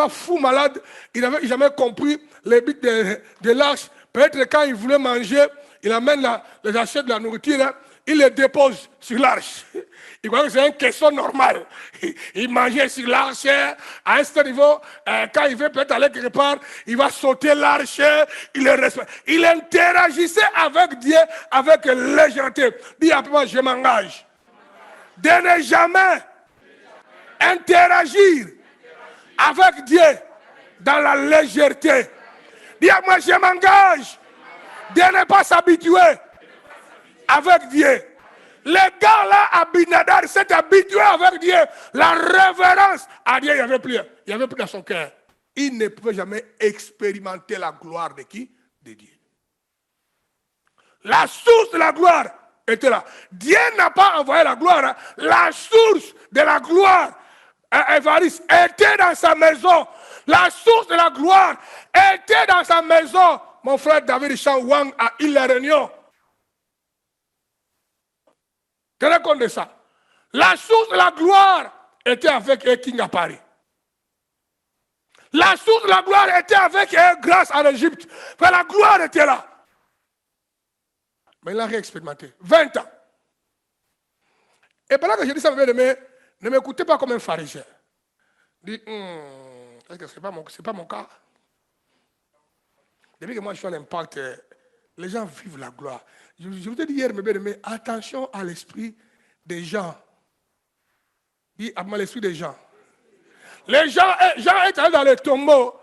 fou, malade, il n'avait jamais compris les buts de l'arche. Peut-être quand il voulait manger, il amène les assiettes de la nourriture, là, il les dépose sur l'arche. Il croit que c'est une question normale. Il mangeait sur l'arche, à un certain niveau, quand il veut peut-être aller quelque part, il va sauter l'arche, il le respecte. Il interagissait avec Dieu avec légèreté. Dis après, je m'engage de ne jamais interagir avec Dieu dans la légèreté. Dis à moi, je m'engage de ne pas s'habituer avec Dieu. Les gars là, Abinadab s'est habitué avec Dieu. La révérence à Dieu, il n'y avait plus dans son cœur. Il ne pouvait jamais expérimenter la gloire de qui? De Dieu. La source de la gloire était là. Dieu n'a pas envoyé la gloire. Hein. La source de la gloire, Évariste, était dans sa maison. La source de la gloire était dans sa maison. Mon frère David Chang-Wang à Île-la-Réunion. Tenez compte de ça. La source de la gloire était avec King à Paris. La source de la gloire était avec grâce à l'Égypte. La gloire était là. Mais il l'a réexpérimenté. 20 ans. Et pendant que je dis ça, ne m'écoutez pas comme un pharisien. Dis, est-ce que ce n'est pas mon cas? Depuis que moi je suis à l'Impact, les gens vivent la gloire. Je vous ai dit hier, mes bien-aimés, attention à l'esprit des gens. Dis à l'esprit des gens. Les gens étaient allés dans les tombeaux.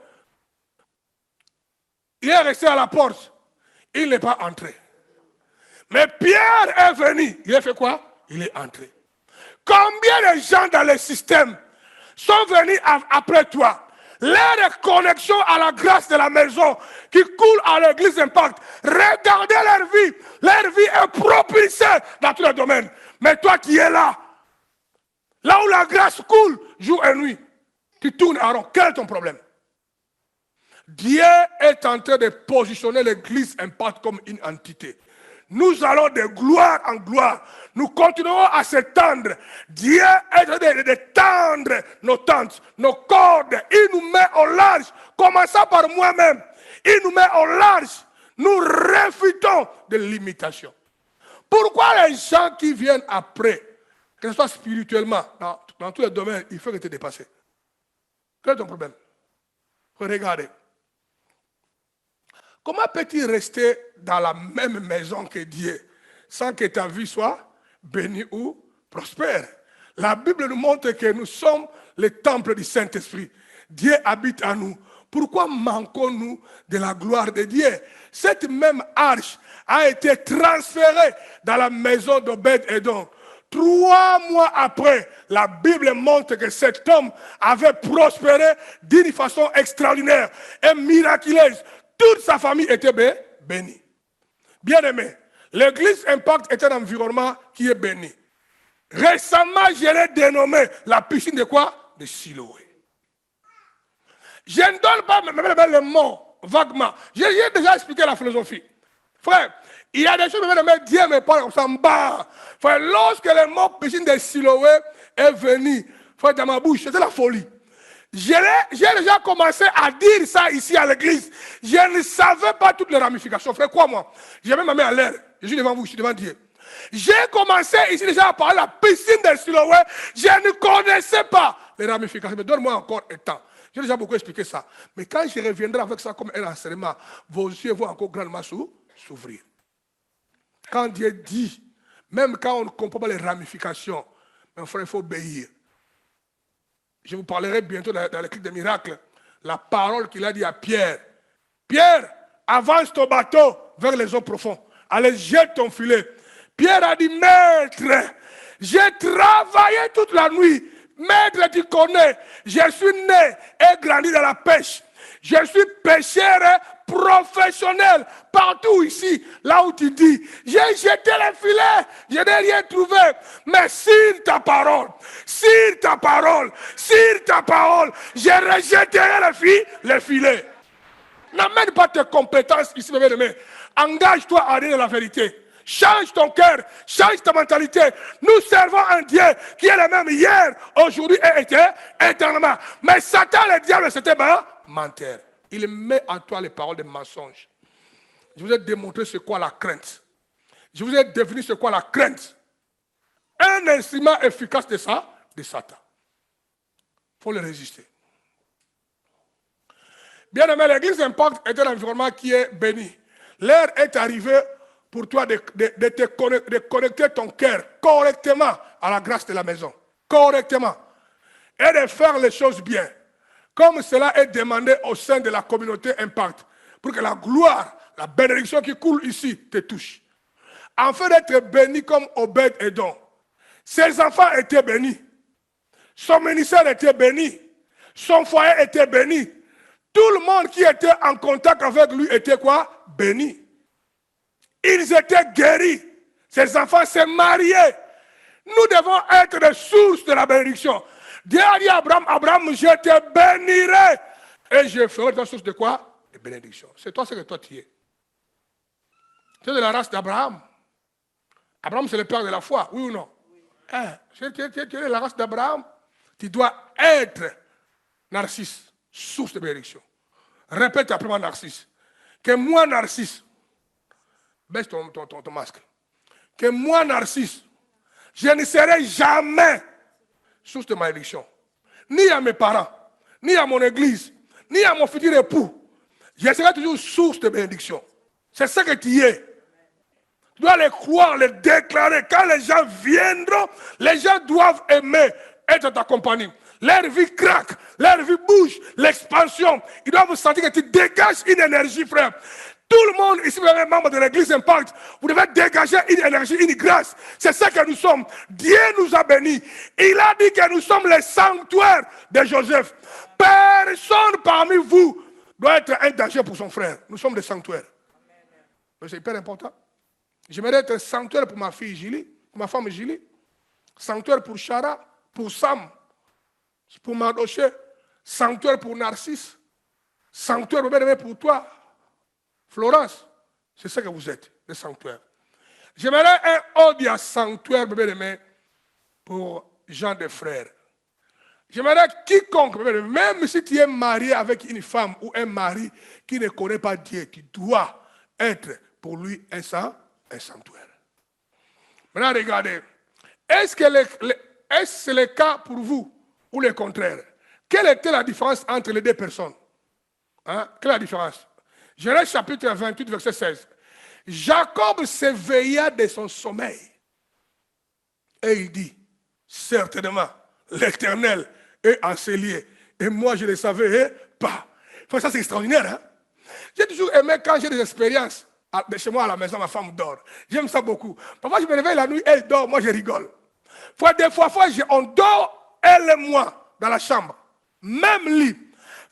Il est resté à la porte. Il n'est pas entré. Mais Pierre est venu. Il a fait quoi? Il est entré. Combien de gens dans le système sont venus après toi? Leur connexion à la grâce de la maison qui coule à l'église Impact. Regardez leur vie. Leur vie est propulsée dans tous les domaines. Mais toi qui es là, là où la grâce coule, jour et nuit, tu tournes à rond. Quel est ton problème? Dieu est en train de positionner l'église Impact comme une entité. Nous allons de gloire en gloire. Nous continuerons à s'étendre. Dieu est en train de tendre nos tentes, nos cordes. Il nous met au large. Commençons par moi-même. Il nous met au large. Nous refutons de l'imitation. Pourquoi les gens qui viennent après, que ce soit spirituellement, dans tous les domaines, il faut que tu te dépasses? Quel est ton problème? Regardez. Comment peux-tu rester dans la même maison que Dieu sans que ta vie soit bénie ou prospère? La Bible nous montre que nous sommes le temple du Saint-Esprit. Dieu habite en nous. Pourquoi manquons-nous de la gloire de Dieu? Cette même arche a été transférée dans la maison d'Obed-Édom. 3 mois après, la Bible montre que cet homme avait prospéré d'une façon extraordinaire et miraculeuse. Toute sa famille était bénie. Bien-aimé, l'église Impact est un environnement qui est béni. Récemment, je l'ai dénommé la piscine de quoi? De Siloé. Je ne donne pas le mot vaguement. J'ai déjà expliqué la philosophie. Frère, il y a des choses, Dieu me parle comme ça en bas. Frère, lorsque le mot piscine de Siloé est venu, Frère, dans ma bouche, c'était la folie. J'ai déjà commencé à dire ça ici à l'église. Je ne savais pas toutes les ramifications. Frère, quoi moi? J'ai même ma main en l'air. Je suis devant vous, je suis devant Dieu. J'ai commencé ici déjà à parler de la piscine de Siloé. Je ne connaissais pas les ramifications. Mais donne-moi encore un temps. J'ai déjà beaucoup expliqué ça. Mais quand je reviendrai avec ça comme un enseignement, vos yeux vont encore grandement s'ouvrir. Quand Dieu dit, même quand on ne comprend pas les ramifications, mon frère, il faut obéir. Je vous parlerai bientôt dans le clip des miracles, la parole qu'il a dit à Pierre. Pierre, avance ton bateau vers les eaux profondes. Allez, jette ton filet. Pierre a dit, maître, j'ai travaillé toute la nuit. Maître, tu connais, je suis né et grandi dans la pêche. Je suis pêcheur professionnel partout ici, là où tu dis. J'ai jeté les filets, je n'ai rien trouvé. Mais sur ta parole, je rejetterai les filets. N'amène pas tes compétences ici, mes amis. Engage-toi à dire la vérité. Change ton cœur, change ta mentalité. Nous servons un Dieu qui est le même hier, aujourd'hui et éternellement. Mais Satan, le diable, c'était menteur. Il met en toi les paroles de mensonges. Je vous ai démontré ce qu'est la crainte. Je vous ai défini ce qu'est la crainte. Un instrument efficace de ça, de Satan. Il faut le résister. Bien aimé, l'église Impact est un environnement qui est béni. L'heure est arrivée pour toi de connecter ton cœur correctement à la grâce de la maison. Correctement. Et de faire les choses bien. Comme cela est demandé au sein de la communauté Impact. Pour que la gloire, la bénédiction qui coule ici te touche. Afin d'être béni comme Obed-Edom. Ses enfants étaient bénis. Son ministère était béni. Son foyer était béni. Tout le monde qui était en contact avec lui était quoi? Béni. Ils étaient guéris. Ses enfants s'est mariés. Nous devons être des sources de la bénédiction. Dieu a dit à Abraham, Abraham, je te bénirai. Et je ferai ta source de quoi? De bénédiction. C'est toi ce que toi tu es. Tu es de la race d'Abraham. Abraham, c'est le père de la foi, oui ou non? Oui. Tu es de la race d'Abraham. Tu dois être Narcisse, source de bénédiction. Répète après moi, Narcisse. Que moi, Narcisse, baisse ton masque. Que moi, Narcisse, je ne serai jamais source de malédiction. Ni à mes parents, ni à mon église, ni à mon futur époux. Je serai toujours source de bénédiction. C'est ça que tu es. Tu dois les croire, les déclarer. Quand les gens viendront, les gens doivent aimer être ta compagnie. Leur vie craque, leur vie bouge, l'expansion. Ils doivent sentir que tu dégages une énergie, frère. Tout le monde ici, vous êtes membre de l'église Impact, vous devez dégager une énergie, une grâce. C'est ça que nous sommes. Dieu nous a bénis. Il a dit que nous sommes les sanctuaires de Joseph. Personne parmi vous doit être un danger pour son frère. Nous sommes des sanctuaires. C'est hyper important. J'aimerais être sanctuaire pour ma fille Julie, pour ma femme Julie. Sanctuaire pour Chara, pour Sam, pour Mardoché. Sanctuaire pour Narcisse. Sanctuaire pour toi. Florence, c'est ça que vous êtes, le sanctuaire. J'aimerais un audio sanctuaire, bébé, pour Jean de Frères. J'aimerais quiconque, même si tu es marié avec une femme ou un mari qui ne connaît pas Dieu, tu dois être pour lui un sanctuaire. Maintenant, regardez. Est-ce que c'est le cas pour vous ou le contraire? Quelle était la différence entre les deux personnes? Quelle est la différence? Genèse chapitre 28, verset 16. Jacob s'éveilla de son sommeil. Et il dit, certainement, l'Éternel est en ces lieux. Et moi, je ne le savais pas. Ça, c'est extraordinaire. Hein? J'ai toujours aimé quand j'ai des expériences. Chez moi, à la maison, ma femme dort. J'aime ça beaucoup. Parfois, je me réveille la nuit, elle dort, moi, je rigole. Des fois, on dort, elle et moi, dans la chambre. Même lit.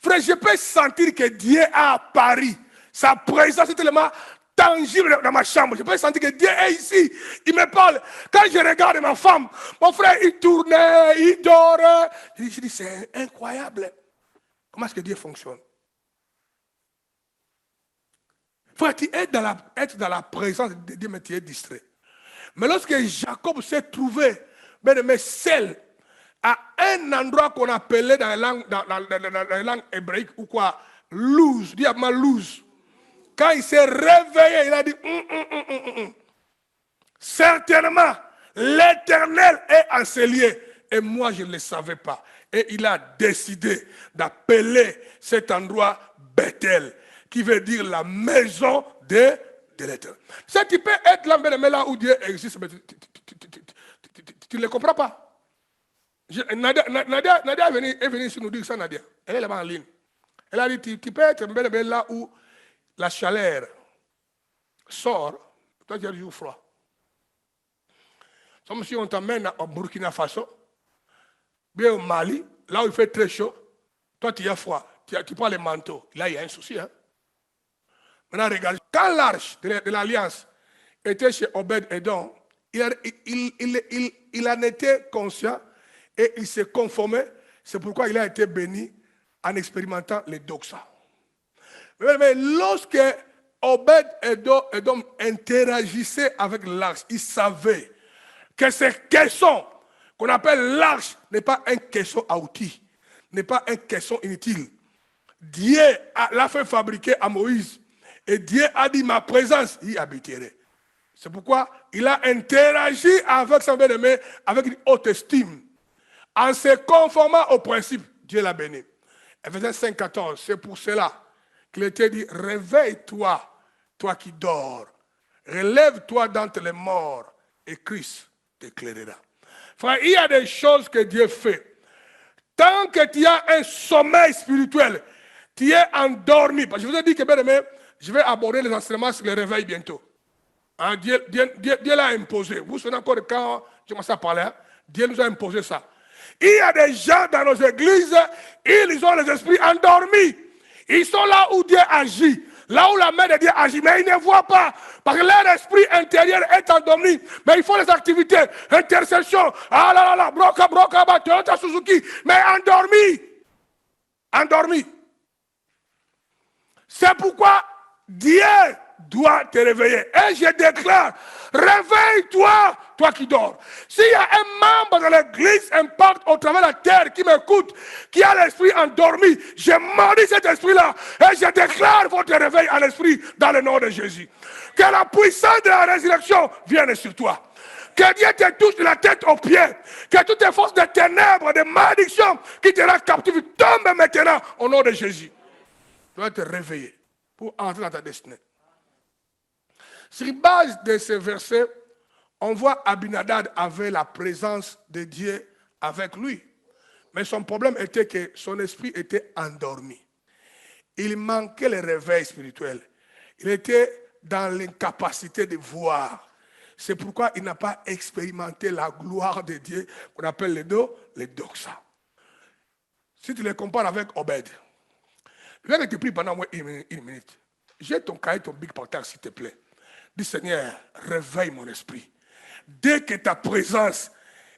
Frère, je peux sentir que Dieu a apparu. Sa présence est tellement tangible dans ma chambre. Je peux sentir que Dieu est ici. Il me parle. Quand je regarde ma femme, mon frère, il tournait, il dort. Je dis, c'est incroyable. Comment est-ce que Dieu fonctionne? Frère, tu es être dans la présence de Dieu, mais tu es distrait. Mais lorsque Jacob s'est trouvé, mais seul, à un endroit qu'on appelait dans la langue hébraïque ou quoi, Luz, diablement Luz. Quand il s'est réveillé, il a dit, certainement, l'Éternel est enseigné. Et moi, je ne le savais pas. Et il a décidé d'appeler cet endroit Bethel, qui veut dire la maison de l'Éternel. Ça, tu peux être là, mais là où Dieu existe, mais tu ne le comprends pas. Nadia est venue ici nous dire ça, Nadia. Elle est là-bas en ligne. Elle a dit, tu peux être là où la chaleur sort, toi tu as du froid. Comme si on t'emmène au Burkina Faso, bien au Mali, là où il fait très chaud, toi tu as froid, tu prends les manteaux. Là il y a un souci. Hein? Maintenant regarde, quand l'arche de l'Alliance était chez Obed-Edom, il en était conscient et il se conformait. C'est pourquoi il a été béni en expérimentant les doxa. Mais lorsque Obed-Edom interagissait avec l'arche, il savait que ce caisson qu'on appelle l'arche n'est pas un caisson à outils, n'est pas un caisson inutile. Dieu l'a fait fabriquer à Moïse. Et Dieu a dit, ma présence y habiterait. C'est pourquoi il a interagi avec son bien-aimé avec une haute estime. En se conformant au principe, Dieu l'a béni. Ephésiens 5,14, c'est pour cela qu'il était dit, réveille-toi, toi qui dors. Relève-toi d'entre les morts et Christ t'éclairera. Frère, il y a des choses que Dieu fait. Tant que tu as un sommeil spirituel, tu es endormi. Parce que je vous ai dit que, bien aimé, je vais aborder les enseignements sur le réveil bientôt. Hein, Dieu l'a imposé. Vous vous souvenez encore de quand je commençais à parler, hein? Dieu nous a imposé ça. Il y a des gens dans nos églises, ils ont les esprits endormis. Ils sont là où Dieu agit, là où la main de Dieu agit, mais ils ne voient pas, parce que leur esprit intérieur est endormi. Mais ils font les activités, intercession, ah là là là, broca, Toyota Suzuki, mais endormi. Endormi. C'est pourquoi Dieu doit te réveiller. Et je déclare, réveille-toi, toi qui dors. S'il y a un membre de l'église Impact au travers de la terre qui m'écoute, qui a l'esprit endormi, je maudis cet esprit-là et je déclare votre réveil à l'esprit dans le nom de Jésus. Que la puissance de la résurrection vienne sur toi. Que Dieu te touche de la tête aux pieds. Que toutes les forces de ténèbres, de malédiction qui te rendent captif tombent maintenant au nom de Jésus. Tu dois te réveiller pour entrer dans ta destinée. Sur base de ce verset, on voit Abinadab avait la présence de Dieu avec lui. Mais son problème était que son esprit était endormi. Il manquait le réveil spirituel. Il était dans l'incapacité de voir. C'est pourquoi il n'a pas expérimenté la gloire de Dieu qu'on appelle les doxa. Si tu les compares avec Obed, je vais te prier pendant une minute. J'ai ton cahier, ton bic par terre, s'il te plaît. Dis Seigneur, réveille mon esprit. Dès que ta présence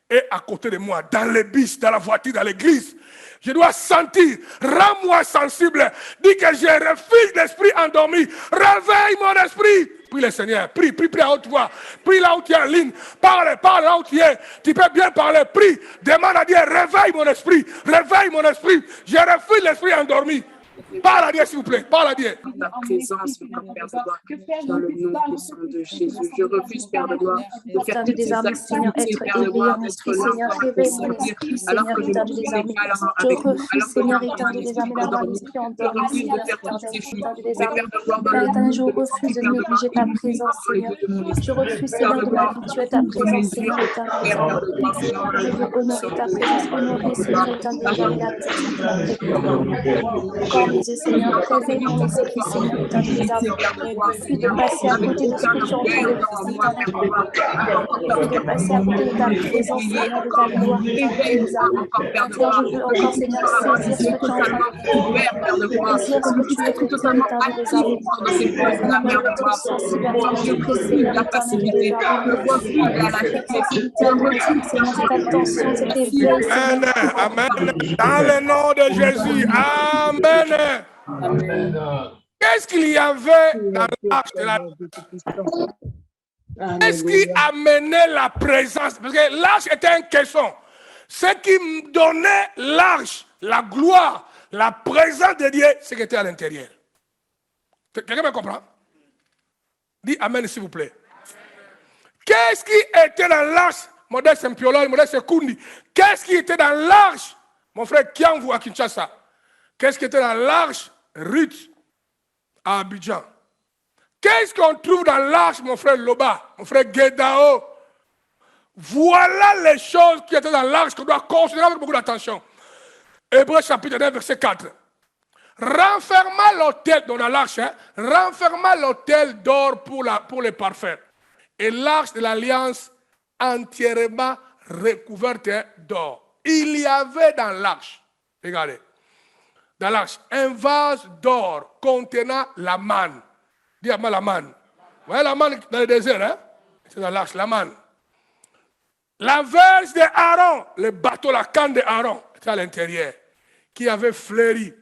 est à côté de moi, dans les bus, dans la voiture, dans l'église, je dois sentir, rends-moi sensible. Dis que je refuse l'esprit endormi. Réveille mon esprit. Prie le Seigneur, prie à haute voix. Prie là où tu es en ligne. Parle là où tu es. Tu peux bien parler, prie. Demande à Dieu, réveille mon esprit. Réveille mon esprit. Je refuse l'esprit endormi. Parle à Dieu, s'il vous plaît. Parle à Dieu. Ta présence, Père de gloire, dans le nom puissant de Jésus. Je refuse, Père de gloire, de faire toutes ces activités, Père de gloire, d'être là, alors que je ne suis pas là avec nous, alors que je refuse de faire toutes ces choses. Mais Père de gloire, dans le nom je refuse de négliger ta présence, Seigneur. Je refuse, Seigneur, de m'habituer à ta présence, Seigneur, éternel. Je veux honorer ta présence, honorer, Seigneur, éternel, la encore mes yeux, Seigneur, réveille mon esprit, Seigneur, éternel, je refuse de passer à côté de ce que tu es en train de faire, je refuse de passer à côté de ta présence, Seigneur, de ta gloire, de ta présence. Je veux encore, Seigneur, saisir ce que tu es en train de faire, saisir ce que tu es en train de faire, je veux être sensible à ton esprit, Seigneur, éternel, cette attention, cette éveil, Seigneur. Amen. Dans le nom de Jésus. Amen. Qu'est-ce qu'il y avait dans l'arche de la... Qu'est-ce qui amenait la présence? Parce que l'arche était un caisson. Ce qui me donnait l'arche, la gloire, la présence de Dieu, c'est ce qui était à l'intérieur. Quelqu'un me comprend? Dis Amen s'il vous plaît. Qu'est-ce qui était dans l'arche? Modeste Sempiolo, Modeste Kundi. Qu'est-ce qui était dans l'arche? Mon frère Kianvu à Kinshasa. Qu'est-ce qui était dans l'arche? Ruth à Abidjan. Qu'est-ce qu'on trouve dans l'arche, mon frère Loba, mon frère Guédao? Voilà les choses qui étaient dans l'arche qu'on doit considérer avec beaucoup d'attention. Hébreux chapitre 9, verset 4. Renferma l'autel, dans l'arche, renferma l'autel d'or pour les parfums. Et l'arche de l'alliance entièrement recouverte d'or. Il y avait dans l'arche, regardez, dans l'arche, un vase d'or contenant la manne. Dis-moi la manne. Vous voyez la manne dans le désert, hein? C'est dans l'arche, la manne. La verge d'Aaron, le bateau, la canne d'Aaron, était à l'intérieur, qui avait fleuri.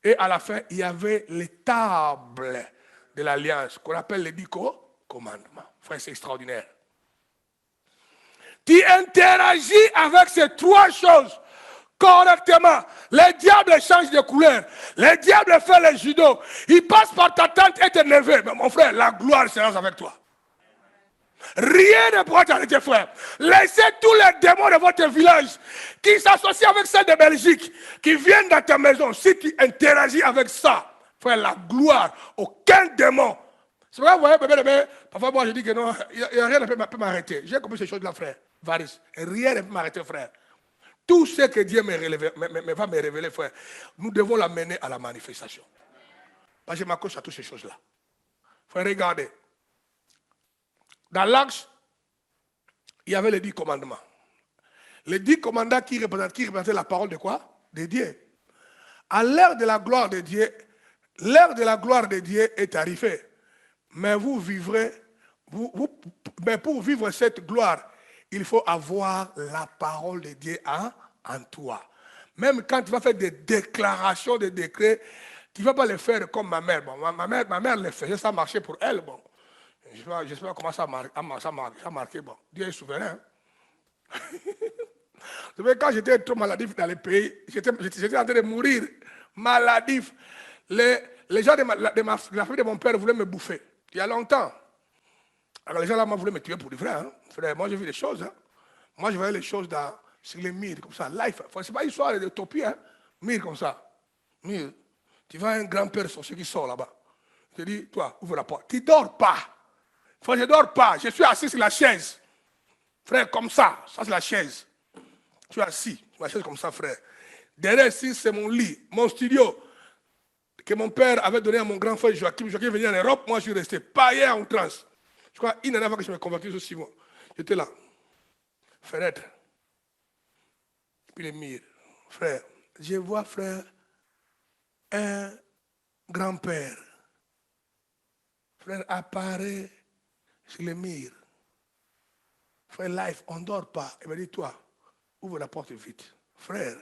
Et à la fin, il y avait les tables de l'alliance, qu'on appelle les 10 commandements. Frère, c'est extraordinaire. Tu interagis avec ces trois choses correctement. Les diables changent de couleur. Les diables font les judo. Ils passent par ta tante et tes neveux. Mais mon frère, la gloire sera avec toi. Rien ne pourra t'arrêter, frère. Laissez tous les démons de votre village qui s'associent avec ceux de Belgique, qui viennent dans ta maison. Si tu interagis avec ça, frère, la gloire, aucun démon. C'est vrai, vous voyez, bébé, parfois moi je dis que non, il n'y a rien qui peut m'arrêter. J'ai compris ces choses-là, frère. Varis, rien ne peut m'arrêter, frère. Tout ce que Dieu va me révéler, frère, nous devons l'amener à la manifestation. Parce que je m'accroche à toutes ces choses-là. Frère, regardez. Dans l'arche, il y avait les 10 commandements. Les 10 commandements qui représentaient la parole de quoi? De Dieu. À l'heure de la gloire de Dieu, l'heure de la gloire de Dieu est arrivée. Mais vous vivrez, mais pour vivre cette gloire, il faut avoir la parole de Dieu en toi. Même quand tu vas faire des déclarations, des décrets, tu ne vas pas les faire comme ma mère. Bon, ma mère les faisait, ça marchait pour elle. Bon. Je ne sais pas comment ça a marqué. Bon, Dieu est souverain. Quand j'étais trop maladif dans les pays, j'étais en train de mourir, maladif. Les gens de la famille de mon père voulaient me bouffer. Il y a longtemps. Alors les gens là voulaient me tuer pour du vrai. Hein. Frère, moi j'ai vu des choses. Hein. Moi je voyais les choses sur les murs, comme ça, life. Ce n'est pas une histoire d'utopie, hein. Murs comme ça. Murs. Tu vois un grand-père sorcier qui sort là-bas. Je te dis, toi, ouvre la porte. Tu ne dors pas. Frère, je ne dors pas. Je suis assis sur la chaise. Frère, comme ça. Ça, c'est la chaise. Je suis assis sur la chaise comme ça, frère. Derrière ici, c'est mon lit, mon studio, que mon père avait donné à mon grand frère Joachim. Joachim venait en Europe. Moi, je suis resté païen en transe. Je crois une année avant que je me convertisse au Simon. J'étais là. Fenêtre. Puis les murs. Frère, je vois, frère, un grand-père. Frère, apparaît sur les murs. Frère, life, on ne dort pas. Il m'a dit, toi, ouvre la porte vite. Frère,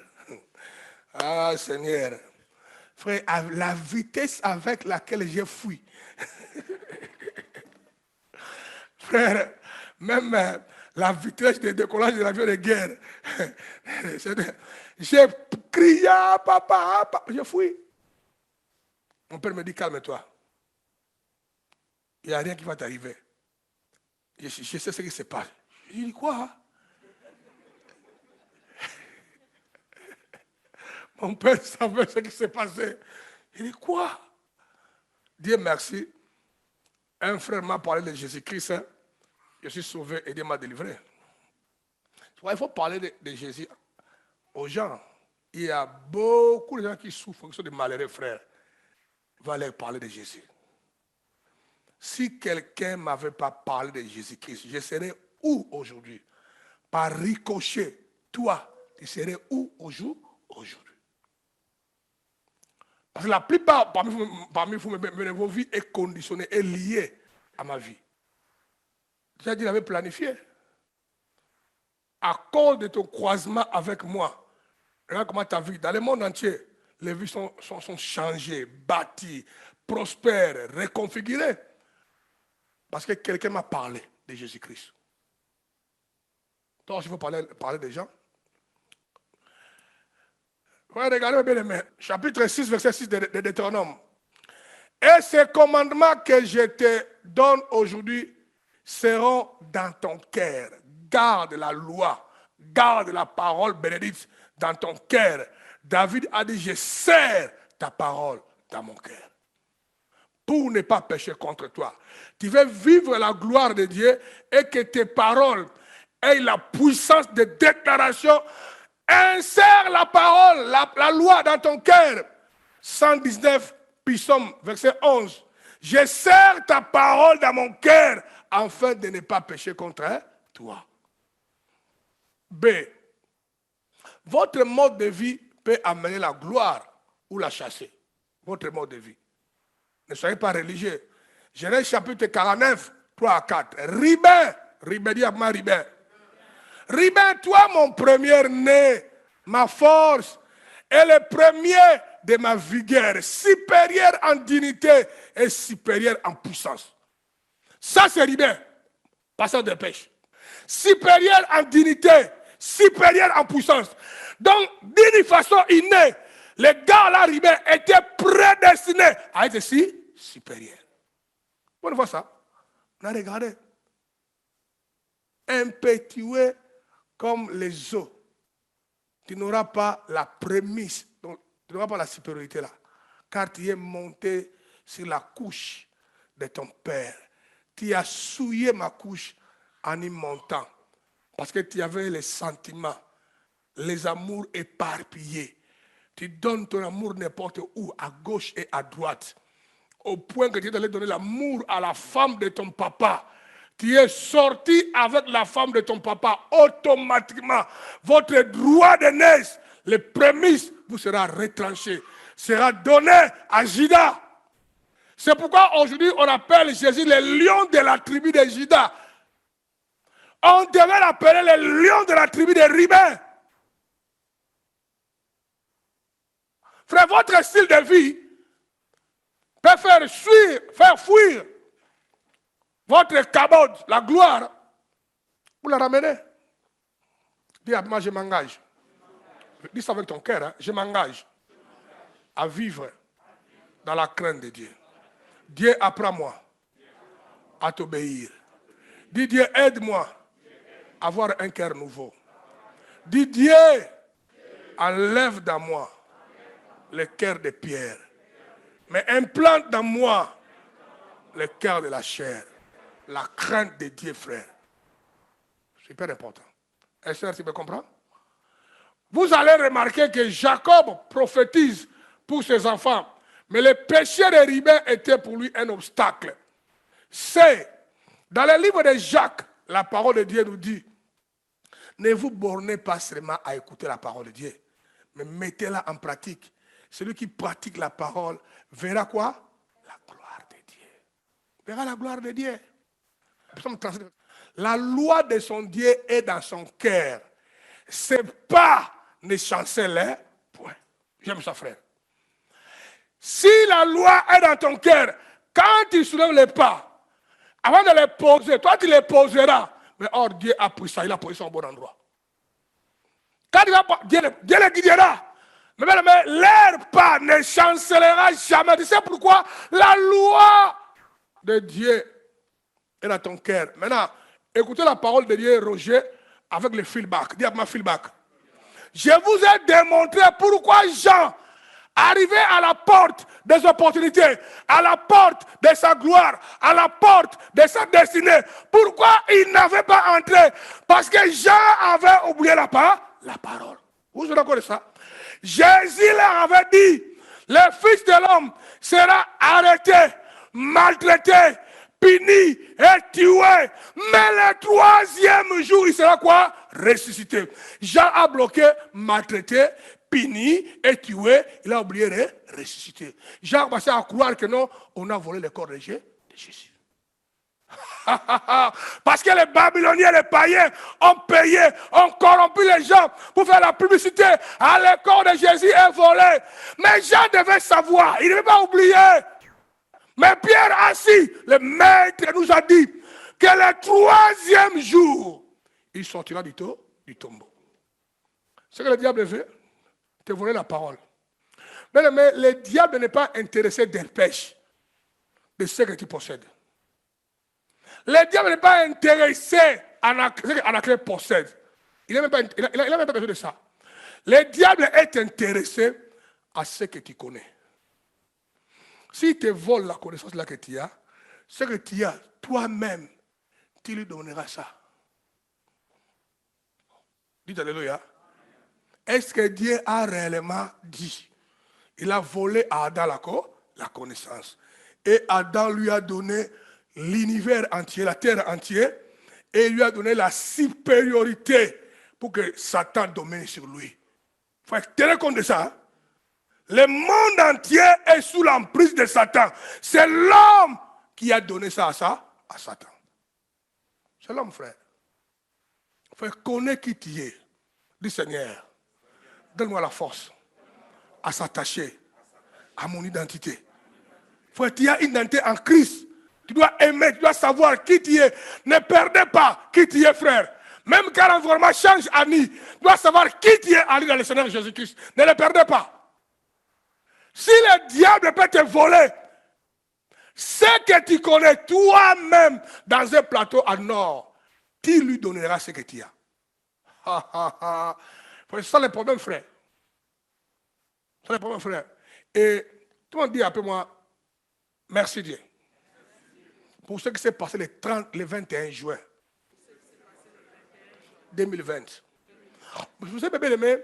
ah Seigneur. Frère, la vitesse avec laquelle j'ai fui. Frère, même la vitesse de décollage de l'avion de guerre. J'ai crié, papa, papa, j'ai fui. Mon père me dit, calme-toi. Il n'y a rien qui va t'arriver. Je sais ce qui se passe. Je dis, quoi? Mon père savait ce qui s'est passé. Il dit, quoi? Dieu merci. Un frère m'a parlé de Jésus-Christ. Hein. Je suis sauvé et Dieu m'a délivré. Il faut parler de Jésus aux gens. Il y a beaucoup de gens qui souffrent, qui sont des malheureux frères. Il va leur parler de Jésus. Si quelqu'un ne m'avait pas parlé de Jésus-Christ, je serais où aujourd'hui? Par ricochet, toi, tu serais où aujourd'hui? Parce que la plupart parmi vous, vos vies est conditionnée, est liée à ma vie. Déjà dit, il avait planifié. À cause de ton croisement avec moi, regarde comment ta vie, dans le monde entier, les vies sont changées, bâties, prospères, reconfigurées. Parce que quelqu'un m'a parlé de Jésus-Christ. Donc, il faut parler des gens. Regardez bien les mains. Chapitre 6, verset 6 de Deutéronome. Et ces commandements que je te donne aujourd'hui seront dans ton cœur. Garde la loi, garde la parole bénédite dans ton cœur. David a dit, je serre ta parole dans mon cœur. Pour ne pas pécher contre toi. Tu veux vivre la gloire de Dieu et que tes paroles aient la puissance de déclaration. Insère la parole, la loi dans ton cœur. 119, Psaume, verset 11. Je serre ta parole dans mon cœur afin de ne pas pécher contre toi. B. Votre mode de vie peut amener la gloire ou la chasser. Votre mode de vie. Ne soyez pas religieux. Genèse chapitre 49, 3 à 4. Ribin, dis à moi Ribin. Ribin, toi mon premier-né, ma force, et le premier de ma vigueur, supérieur en dignité et supérieur en puissance. Ça c'est Ribin, passeur de pêche. Supérieur en dignité, supérieur en puissance. Donc, d'une façon innée, les gars là, Ribin, étaient prédestinés à être si supérieurs. On voit ça. On a regardé. Impétueux comme les eaux. Tu n'auras pas la prémisse, donc tu n'auras pas la supériorité là. Car tu es monté sur la couche de ton père. Tu as souillé ma couche en y montant. Parce que tu avais les sentiments, les amours éparpillés. Tu donnes ton amour n'importe où, à gauche et à droite. Au point que tu es allé donner l'amour à la femme de ton papa. Tu es sorti avec la femme de ton papa. Automatiquement, votre droit de naissance, les prémices, vous sera retranché. Sera donné à Juda. C'est pourquoi aujourd'hui on appelle Jésus le lion de la tribu de Juda. On devait l'appeler le lion de la tribu de Ribin. Frère, votre style de vie peut faire fuir votre cabode, la gloire, vous la ramenez. Dis à moi, je m'engage. Dis ça avec ton cœur, hein? Je m'engage à vivre dans la crainte de Dieu. Dieu, apprends-moi à t'obéir. Dis Dieu, aide-moi à avoir un cœur nouveau. Dis Dieu, enlève dans moi le cœur de pierre, mais implante dans moi le cœur de la chair. La crainte de Dieu, frère. C'est super important. Est-ce que tu me comprends? Vous allez remarquer que Jacob prophétise pour ses enfants, mais le péché de Ribin était pour lui un obstacle. C'est, dans le livre de Jacques, la parole de Dieu nous dit, ne vous bornez pas seulement à écouter la parole de Dieu, mais mettez-la en pratique. Celui qui pratique la parole verra quoi? La gloire de Dieu. Verra la gloire de Dieu. La loi de son Dieu est dans son cœur. C'est pas ne chancelle point. J'aime ça, frère. Si la loi est dans ton cœur, quand tu soulèves les pas, avant de les poser, toi tu les poseras. Mais or, Dieu a pris ça, il a posé ça au bon endroit. Quand tu vas, Dieu le guidera. Mais l'air pas ne chancellera jamais. Tu sais pourquoi? La loi de Dieu est dans ton cœur. Maintenant, écoutez la parole de Dieu, Roger, avec le feedback. Dis à moi feedback. Je vous ai démontré pourquoi Jean, arrivé à la porte des opportunités, à la porte de sa gloire, à la porte de sa destinée, pourquoi il n'avait pas entré? Parce que Jean avait oublié la parole. Vous vous rappelez ça? Jésus leur avait dit, le Fils de l'homme sera arrêté, maltraité, puni et tué. Mais le troisième jour, il sera quoi? Ressuscité. Jean a bloqué, maltraité, puni et tué. Il a oublié de ressusciter. Jean a commencé à croire que non, on a volé le corps de Jésus. Parce que les Babyloniens, les païens ont payé, ont corrompu les gens pour faire la publicité. Le corps de Jésus est volé. Mais Jean devait savoir, il ne devait pas oublier. Mais Pierre assis, le maître nous a dit que le troisième jour, il sortira du tombeau. Ce que le diable veut, te voler la parole. Mais le diable n'est pas intéressé des pêches, de ce que tu possèdes. Le diable n'est pas intéressé à ce qu'Anaclet possède. Il n'a même pas besoin de ça. Le diable est intéressé à ce que tu connais. S'il te vole la connaissance là que tu as, ce que tu as, toi-même, tu lui donneras ça. Dites alléluia. Est-ce que Dieu a réellement dit? Il a volé à Adam la connaissance. Et Adam lui a donné l'univers entier, la terre entière, et il lui a donné la supériorité pour que Satan domine sur lui. Il faut tenir compte de ça. Hein? Le monde entier est sous l'emprise de Satan. C'est l'homme qui a donné ça à Satan. C'est l'homme, frère. Il faut connaître qui tu es. Dis Seigneur, donne-moi la force à s'attacher à mon identité. Il faut que tu aies une identité en Christ. Tu dois aimer, tu dois savoir qui tu es. Ne perdez pas qui tu es, frère. Même quand l'environnement change, Annie, tu dois savoir qui tu es, Annie, dans le Seigneur Jésus-Christ. Ne le perdez pas. Si le diable peut te voler, ce que tu connais toi-même dans un plateau à nord, tu lui donneras ce que tu as. C'est ça le problème, frère. C'est le problème, frère. Et tout le monde dit après moi, merci Dieu. Pour ce qui s'est passé le 21 juin 2020. Vous savez, bien aimé,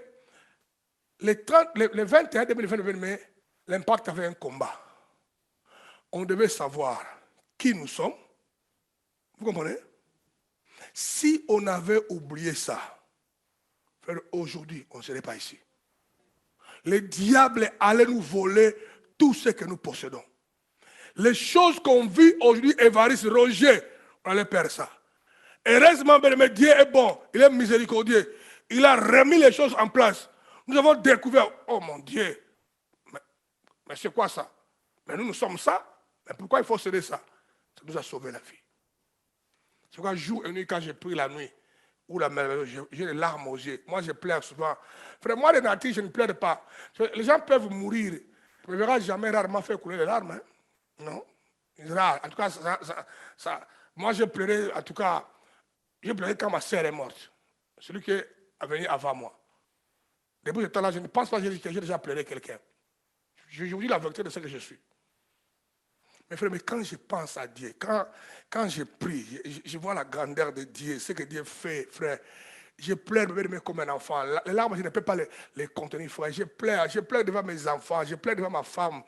le 21 2020, l'Impact avait un combat. On devait savoir qui nous sommes. Vous comprenez? Si on avait oublié ça, aujourd'hui, on ne serait pas ici. Le diable allait nous voler tout ce que nous possédons. Les choses qu'on vit aujourd'hui, Évariste, Roger, on allait perdre ça. Heureusement, Dieu est bon, il est miséricordieux. Il a remis les choses en place. Nous avons découvert, oh mon Dieu, mais c'est quoi ça? Mais nous sommes ça, mais pourquoi il faut céder ça? Ça nous a sauvé la vie. C'est pourquoi jour et nuit, quand j'ai pris la nuit, ou la mer, j'ai les larmes aux yeux. Moi, je pleure souvent. Frère, moi, les natifs, je ne pleure pas. Les gens peuvent mourir. Tu ne verras jamais rarement faire couler les larmes. Hein? Non, c'est rare. En tout cas, moi, j'ai pleuré, en tout cas, j'ai pleuré quand ma sœur est morte. Celui qui est venu avant moi. Depuis ce temps-là, je ne pense pas que j'ai déjà pleuré quelqu'un. Je vous dis la vérité de ce que je suis. Mais frère, mais quand je pense à Dieu, quand je prie, je vois la grandeur de Dieu, ce que Dieu fait, frère. Je pleure comme un enfant. Les larmes, je ne peux pas les contenir, frère. Je pleure devant mes enfants, je pleure devant ma femme.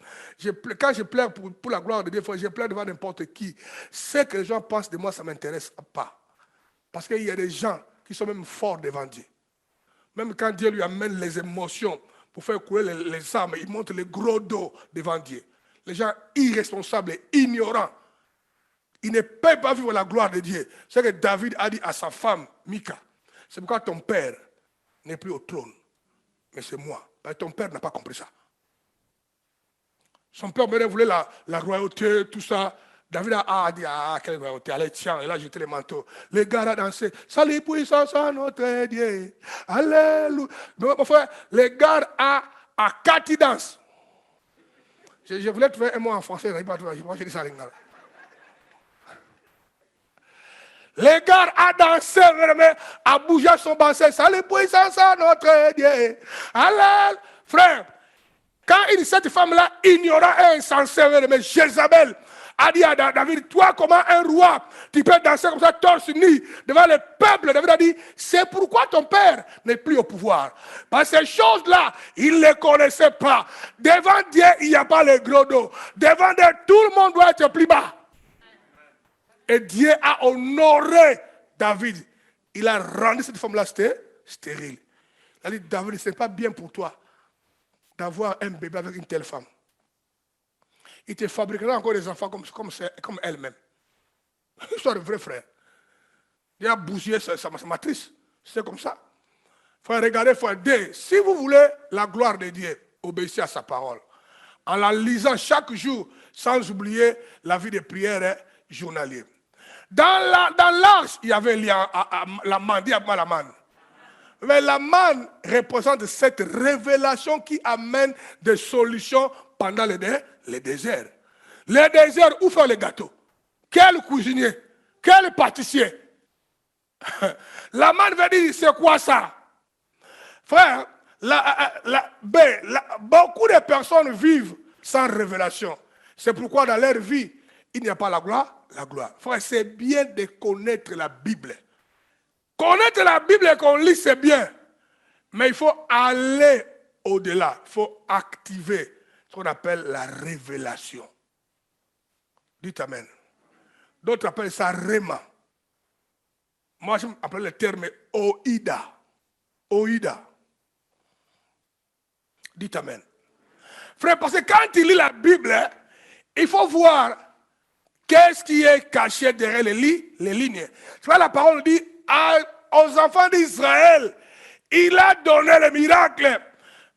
Quand je pleure pour la gloire de Dieu, frère, je pleure devant n'importe qui. Ce que les gens pensent de moi, ça ne m'intéresse pas. Parce qu'il y a des gens qui sont même forts devant Dieu. Même quand Dieu lui amène les émotions pour faire couler les âmes, il montre les gros dos devant Dieu. Les gens irresponsables et ignorants, ils ne peuvent pas vivre la gloire de Dieu. C'est ce que David a dit à sa femme, Mika. C'est pourquoi ton père n'est plus au trône. Mais c'est moi. Parce que ton père n'a pas compris ça. Son père voulait la royauté, tout ça. David a dit, quelle royauté, allez, tiens, et là, jeté les manteaux. Les gars ont dansé, salut puissance à notre Dieu. Alléluia. Mon frère, les gars à quatre danses. Je voulais trouver un mot en français, je n'ai pas trouvé, je dis ça en anglais. Les gars a dansé, a bougé son bassin. Salut puissance à notre Dieu. Alléluia. Frère, quand cette femme-là, ignorant et insensée, Jézabel, a dit à David, toi, comment un roi, tu peux danser comme ça, torse nu, devant le peuple. David a dit, c'est pourquoi ton père n'est plus au pouvoir. Parce que ces choses-là, il ne les connaissait pas. Devant Dieu, il n'y a pas les gros dos. Devant Dieu, tout le monde doit être plus bas. Et Dieu a honoré David. Il a rendu cette femme-là stérile. Il a dit, David, ce n'est pas bien pour toi d'avoir un bébé avec une telle femme. Il te fabriquera encore des enfants comme elle-même. Ils sont de vrais frères. Il a bousillé sa matrice. C'est comme ça. Il faut regarder, il faut aider. Si vous voulez la gloire de Dieu, obéissez à sa parole. En la lisant chaque jour, sans oublier la vie de prière journalière. Dans l'arche, il y avait la manne. Dis-moi la manne. Mais la manne représente cette révélation qui amène des solutions pendant les déserts. Les déserts, où faire les gâteaux? Quel cuisinier? Quel pâtissier? La manne veut dire, c'est quoi ça? Frère, beaucoup de personnes vivent sans révélation. C'est pourquoi dans leur vie, il n'y a pas la gloire. Frère, c'est bien de connaître la Bible. Connaître la Bible et qu'on lit, c'est bien. Mais il faut aller au-delà. Il faut activer ce qu'on appelle la révélation. Dites Amen. D'autres appellent ça Réma. Moi, je m'appelle le terme Oïda. Oïda. Dites Amen. Frère, parce que quand tu lis la Bible, il faut voir qu'est-ce qui est caché derrière les lignes. Tu vois, la parole dit aux enfants d'Israël, il a donné le miracle.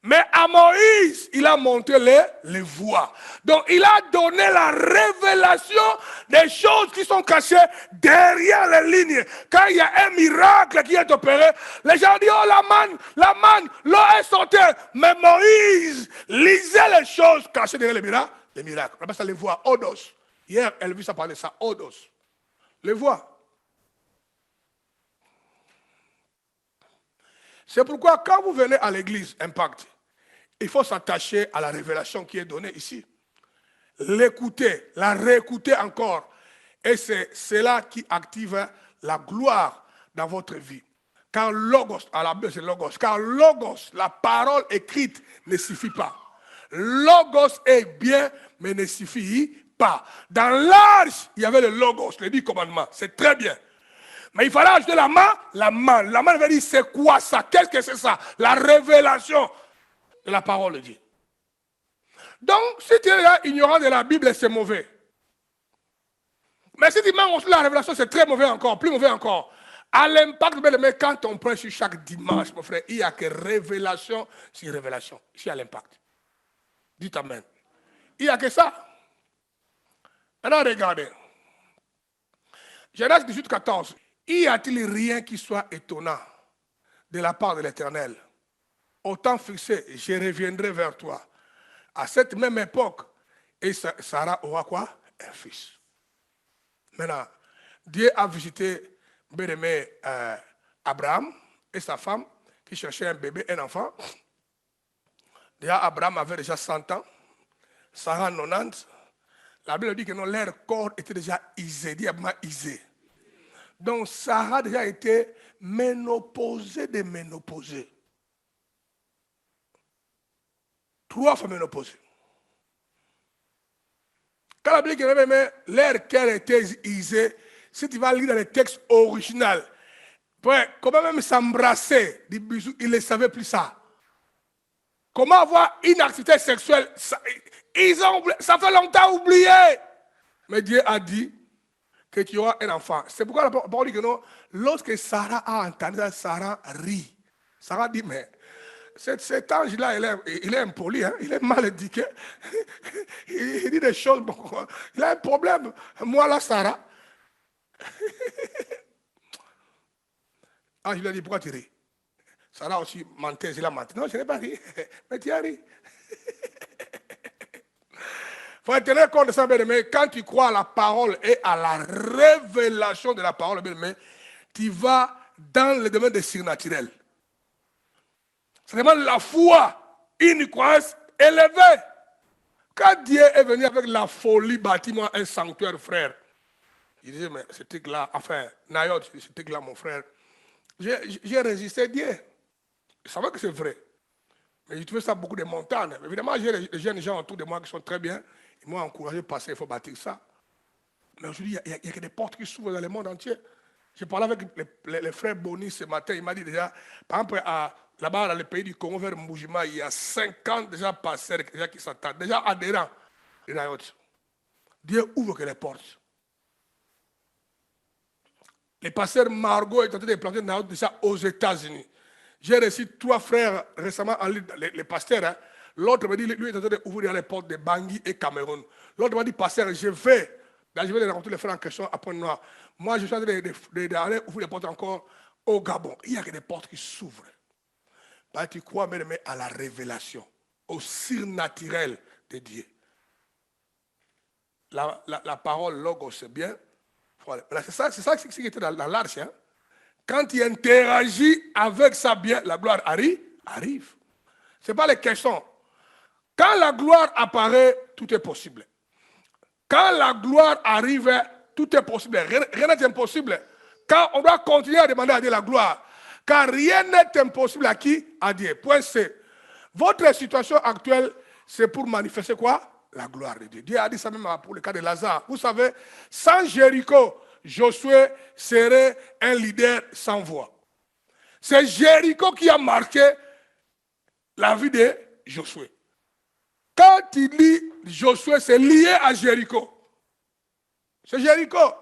Mais à Moïse, il a montré les voies. Donc, il a donné la révélation des choses qui sont cachées derrière les lignes. Quand il y a un miracle qui est opéré, les gens disent, oh la manne, l'eau est sortie. Mais Moïse lisait les choses cachées derrière les miracles. On appelle ça les voies, odos. Hier, Elvis a parlé de ça, odos. Les voies. C'est pourquoi quand vous venez à l'église Impact, il faut s'attacher à la révélation qui est donnée ici. L'écouter, la réécouter encore. Et c'est cela qui active la gloire dans votre vie. Car logos, à la Bible c'est logos, car logos, la parole écrite ne suffit pas. Logos est bien, mais ne suffit pas. Dans l'arche, il y avait le logos, les 10 commandements. C'est très bien. Mais il fallait ajouter la main. La main veut dire c'est quoi ça? Qu'est-ce que c'est ça? La révélation de la parole de Dieu. Donc, si tu es ignorant de la Bible, c'est mauvais. Mais si tu manques la révélation, c'est très mauvais encore, plus mauvais encore. À l'impact, mais quand on prêche chaque dimanche, mon frère, il n'y a que révélation sur révélation, ici à l'impact. Dites Amen. Il n'y a que ça. Maintenant, regardez. Genèse 18, 14. Y a-t-il rien qui soit étonnant de la part de l'Éternel? Au temps fixé, je reviendrai vers toi. À cette même époque, et Sarah aura quoi? Un fils. Maintenant, Dieu a visité bien-aimé Abraham et sa femme qui cherchaient un bébé, un enfant. Déjà, Abraham avait déjà 100 ans, Sarah 90. La Bible dit que non, leur corps était déjà isé, diablement isé. Donc, Sarah a déjà été ménopausée de ménopausée. 3 fois ménopausée. Quand la Bible dit que leur cœur était isé, si tu vas lire dans les textes originaux, comment même s'embrasser, des bisous, ils ne savaient plus ça. Comment avoir une activité sexuelle, ça fait longtemps oublié. Mais Dieu a dit que tu auras un enfant. C'est pourquoi la parole dit que non, lorsque Sarah a entendu ça, Sarah rit. Sarah dit, mais cet ange-là, il est impoli, hein? Il est mal éduqué. Il dit des choses, bon, il a un problème. Moi là, Sarah. Ange lui a dit, pourquoi tu ris? Sarah aussi mentait, il a menti. Non, je n'ai pas ri, mais tu as ri. Il faut tenir compte de ça, bien-aimé. Quand tu crois à la parole et à la révélation de la parole, bien-aimé, tu vas dans le domaine des surnaturels. C'est vraiment la foi, une croyance élevée. Quand Dieu est venu avec la folie, bâtis-moi un sanctuaire, frère. Il disait, mais ce truc-là, enfin, Nayot, ce truc-là, mon frère, j'ai résisté Dieu. Je savais que c'est vrai. Mais j'ai trouvé ça beaucoup de montagnes. Évidemment, j'ai des jeunes gens autour de moi qui sont très bien. Ils m'ont encouragé à passer, il faut bâtir ça. Mais aujourd'hui, il n'y a que des portes qui s'ouvrent dans le monde entier. J'ai parlé avec les frères Boni ce matin. Il m'a dit déjà, par exemple, là-bas, dans le pays du Congo, vers Mboujima, il y a 50 déjà pasteurs déjà qui s'attendent, déjà adhérents. Dieu ouvre que les portes. Les pasteurs Margot est en train de planter Naot déjà aux États-Unis. J'ai reçu 3 frères récemment, les pasteurs. Hein. L'autre m'a dit, lui est en train d'ouvrir les portes de Bangui et Cameroun. L'autre m'a dit, pasteur, je vais rencontrer les frères en question à Pointe-Noire. Moi, je suis en train d'aller ouvrir les portes encore au Gabon, il y a que des portes qui s'ouvrent. Bah, tu crois, mais à la révélation, au surnaturel de Dieu. La parole logos, c'est bien. Voilà. C'est ça qui était dans l'arche. Hein? Quand tu interagis avec ça bien, la gloire arrive. Ce n'est pas les questions. Quand la gloire apparaît, tout est possible. Quand la gloire arrive, tout est possible. Rien n'est impossible. Quand on doit continuer à demander à Dieu la gloire. Car rien n'est impossible à qui? À Dieu. Point C. Votre situation actuelle, c'est pour manifester quoi? La gloire de Dieu. Dieu a dit ça même pour le cas de Lazare. Vous savez, sans Jéricho, Josué serait un leader sans voix. C'est Jéricho qui a marqué la vie de Josué. Quand il lit Josué, c'est lié à Jéricho. C'est Jéricho.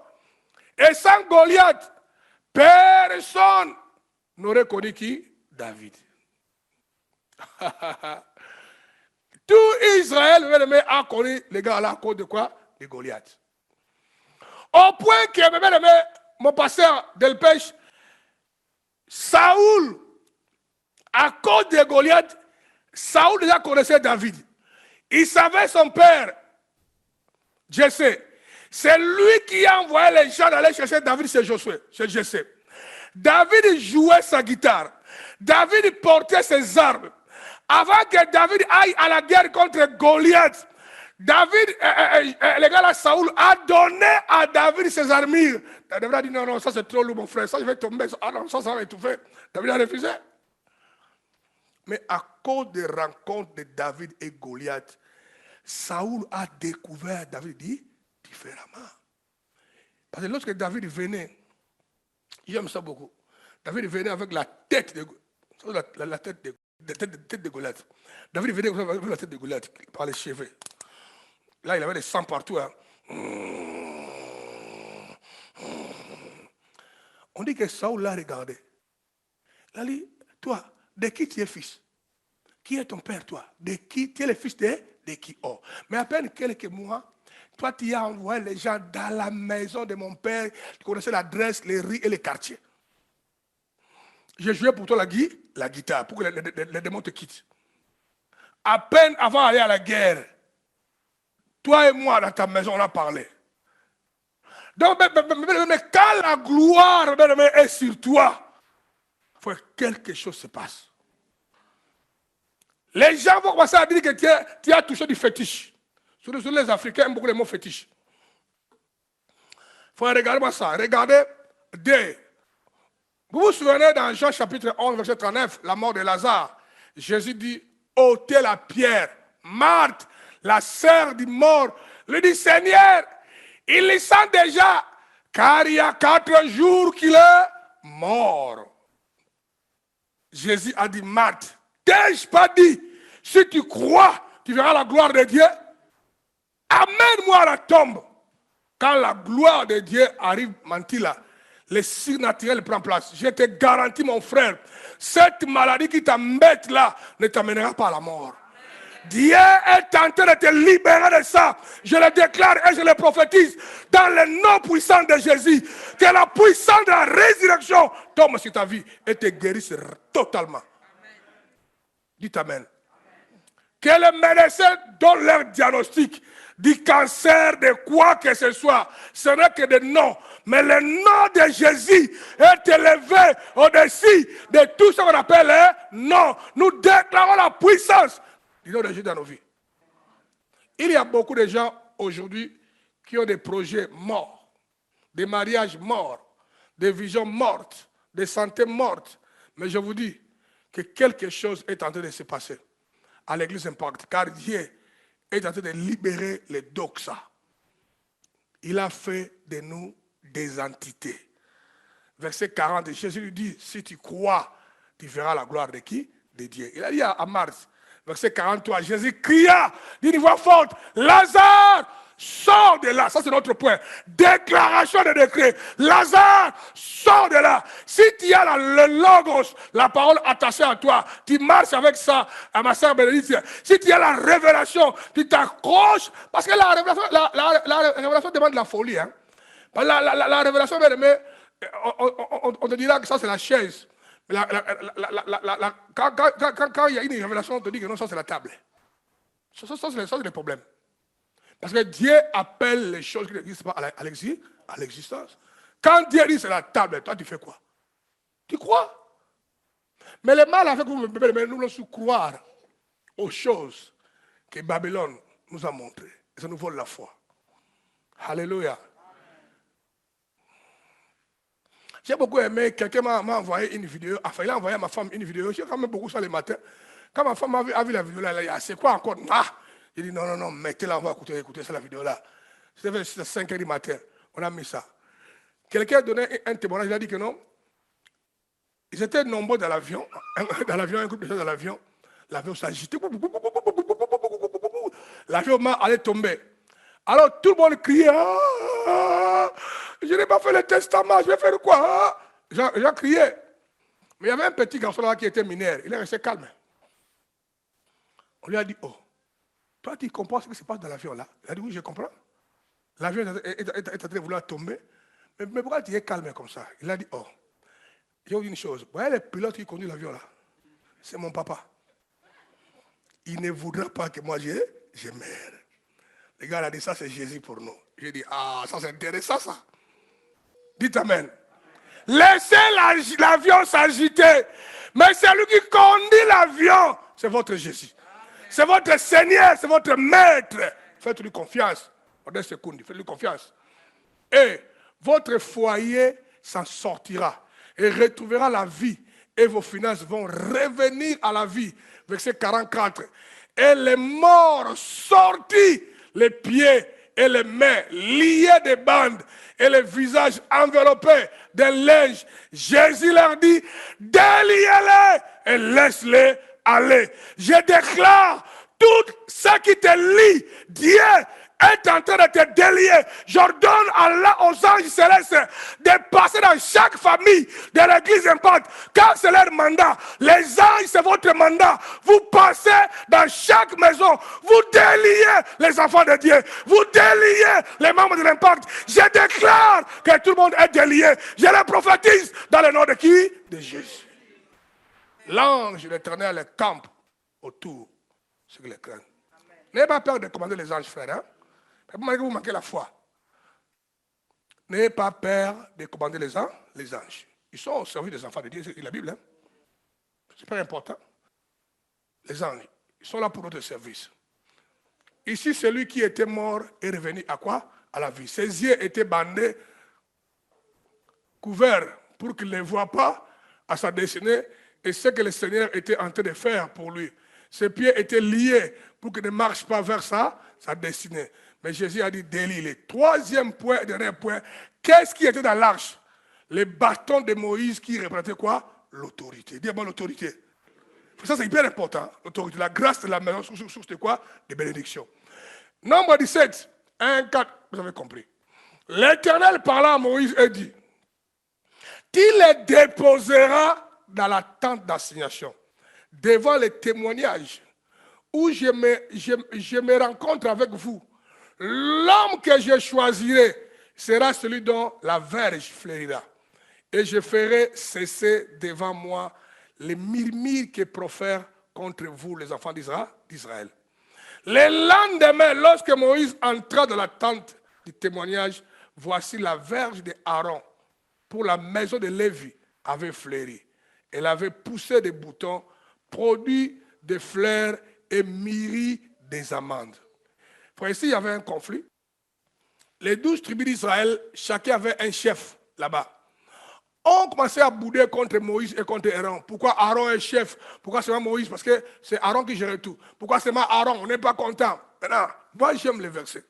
Et sans Goliath, personne n'aurait connu qui? David. Tout Israël a connu les gars à cause de quoi? De Goliath. Au point que, mon pasteur Delpech, Saoul, à cause de Goliath, Saoul déjà connaissait David. Il savait son père, Jessé. C'est lui qui a envoyé les gens d'aller chercher David chez Josué, chez Jessé. David jouait sa guitare. David portait ses armes. Avant que David aille à la guerre contre Goliath, David, les gars là, Saoul a donné à David ses armures. David a dit non, ça c'est trop lourd mon frère, ça je vais tomber, ah non, ça va étouffer. David a refusé. Mais à cause des rencontres de David et Goliath, Saoul a découvert David différemment. Parce que lorsque David venait, j'aime ça beaucoup, David venait avec la tête de Goliath. David venait avec la tête de Goliath par les cheveux. Là, il avait des sangs partout. Hein. On dit que Saoul l'a regardé. Il a dit, toi, de qui tu es fils? Qui est ton père, toi? De qui? Tu es le fils de qui? Oh. Mais à peine quelques mois, toi, tu as envoyé les gens dans la maison de mon père. Tu connaissais l'adresse, les rues et les quartiers. J'ai joué pour toi la guitare, pour que les démons te quittent. À peine avant d'aller à la guerre, toi et moi, dans ta maison, on a parlé. Donc, mais quand la gloire est sur toi, il faut que quelque chose se passe. Les gens vont commencer à dire que tu as touché du fétiche. Sur les Africains aiment beaucoup les mots fétiche. Il faut regarder ça. Regardez D. Vous vous souvenez dans Jean chapitre 11, verset 39, la mort de Lazare. Jésus dit, ôtez la pierre. Marthe, la sœur du mort, lui dit, Seigneur, il le sent déjà, car il y a 4 jours qu'il est mort. Jésus a dit, Marthe, t'ai-je pas dit, si tu crois, tu verras la gloire de Dieu? Amène-moi à la tombe. Quand la gloire de Dieu arrive, Mantilla, le surnaturel prend place. Je te garantis, mon frère, cette maladie qui t'embête là ne t'amènera pas à la mort. Dieu est en train de te libérer de ça. Je le déclare et je le prophétise dans le nom puissant de Jésus. Que la puissance de la résurrection tombe sur ta vie et te guérisse totalement. Dites Amen. Que les médecins donnent leur diagnostic du cancer, de quoi que ce soit. Ce n'est que des noms. Mais le nom de Jésus est élevé au-dessus de tout ce qu'on appelle un nom. Nous déclarons la puissance du nom de Jésus dans nos vies. Il y a beaucoup de gens aujourd'hui qui ont des projets morts, des mariages morts, des visions mortes, des santé mortes. Mais je vous dis que quelque chose est en train de se passer à l'église Impact, car Dieu est en train de libérer les doxa. Il a fait de nous des entités. Verset 40, Jésus lui dit, si tu crois, tu verras la gloire de qui? De Dieu. Il a dit à Marthe, verset 43, Jésus cria d'une voix forte, Lazare, sors de là. Ça c'est notre point. Déclaration de décret. Lazare, sors de là. Si tu as le logos, la parole attachée à toi, tu marches avec ça, à ma sœur Bénédicte. Si tu as la révélation, tu t'accroches. Parce que la révélation demande de la folie. Hein. La révélation, On te dira que ça c'est la chaise. Mais quand il y a une révélation, on te dit que non, ça c'est la table. Ça c'est le problème. Parce que Dieu appelle les choses qui n'existent pas à l'existence. Quand Dieu dit c'est la table, toi tu fais quoi? Tu crois? Mais le mal a fait que nous laissons croire aux choses que Babylone nous a montrées. Et ça nous vole la foi. Alléluia. J'ai beaucoup aimé, quelqu'un m'a envoyé une vidéo, enfin il a envoyé à ma femme une vidéo, j'ai quand même beaucoup ça le matin. Quand ma femme a vu la vidéo là, elle a dit, c'est quoi encore? J'ai dit non, mettez-la, on va écouter ça, la vidéo là. C'était 5h du matin, on a mis ça. Quelqu'un a donné un témoignage, il a dit que non, ils étaient nombreux dans l'avion, un groupe de gens dans l'avion s'agitait, l'avion allait tomber. Alors tout le monde criait, je n'ai pas fait le testament, je vais faire quoi? J'ai crié. Mais il y avait un petit garçon là qui était mineur, il est resté calme. On lui a dit, oh, toi tu comprends ce qui se passe dans l'avion là? Il a dit, oui, je comprends. L'avion est en train de vouloir tomber. Mais pourquoi tu es calme comme ça? Il a dit, oh, j'ai dit une chose. Vous voyez le pilote qui conduit l'avion là? C'est mon papa. Il ne voudra pas que moi je meure. Le gars a dit, ça c'est Jésus pour nous. J'ai dit, ça c'est intéressant ça. Dites amen. Laissez l'avion s'agiter. Mais celui qui conduit l'avion, c'est votre Jésus. C'est votre Seigneur, c'est votre Maître. Faites-lui confiance. Faites-lui confiance. Et votre foyer s'en sortira et retrouvera la vie. Et vos finances vont revenir à la vie. Verset 44. Et les morts sortis, les pieds et les mains liés des bandes et les visages enveloppés d'un linge. Jésus leur dit, déliez-les et laisse-les aller. Je déclare, tout ce qui te lie, Dieu est en train de te délier. J'ordonne aux anges célestes de passer dans chaque famille de l'église Impact. Car c'est leur mandat. Les anges, c'est votre mandat. Vous passez dans chaque maison. Vous déliez les enfants de Dieu. Vous déliez les membres de l'Impact. Je déclare que tout le monde est délié. Je le prophétise dans le nom de qui? De Jésus. L'ange de l'Éternel campe autour de ceux qui les craignent. N'ayez pas peur de commander les anges, frère. Hein? Malgré que vous manquez la foi. N'ayez pas peur de commander les anges. Ils sont au service des enfants de Dieu, c'est la Bible. Hein? C'est pas important. Les anges, ils sont là pour notre service. Ici, celui qui était mort est revenu à quoi? À la vie. Ses yeux étaient bandés, couverts, pour qu'il ne les voie pas à sa destinée et ce que le Seigneur était en train de faire pour lui. Ses pieds étaient liés pour qu'il ne marche pas vers sa destinée. Mais Jésus a dit, délie-les. Troisième point, dernier point, qu'est-ce qui était dans l'arche? Les bâtons de Moïse qui représentaient quoi? L'autorité. Dis-moi l'autorité. Ça c'est hyper important, l'autorité. La grâce de la maison, source de quoi? De bénédiction. Nombre 17, 1, 4, vous avez compris. L'Éternel parla à Moïse et dit, tu les déposeras dans la tente d'assignation, devant les témoignages, où je me rencontre avec vous. L'homme que je choisirai sera celui dont la verge fleurira. Et je ferai cesser devant moi les murmures que profèrent contre vous les enfants d'Israël. Le lendemain, lorsque Moïse entra dans la tente du témoignage, voici la verge d'Aaron pour la maison de Lévi avait fleuri. Elle avait poussé des boutons, produit des fleurs et mûri des amandes. Ici, il y avait un conflit. Les 12 tribus d'Israël, chacun avait un chef là-bas. On commençait à bouder contre Moïse et contre Aaron. Pourquoi Aaron est chef? Pourquoi c'est pas Moïse? Parce que c'est Aaron qui gérait tout. Pourquoi c'est pas Aaron? On n'est pas content. Maintenant, moi j'aime les versets.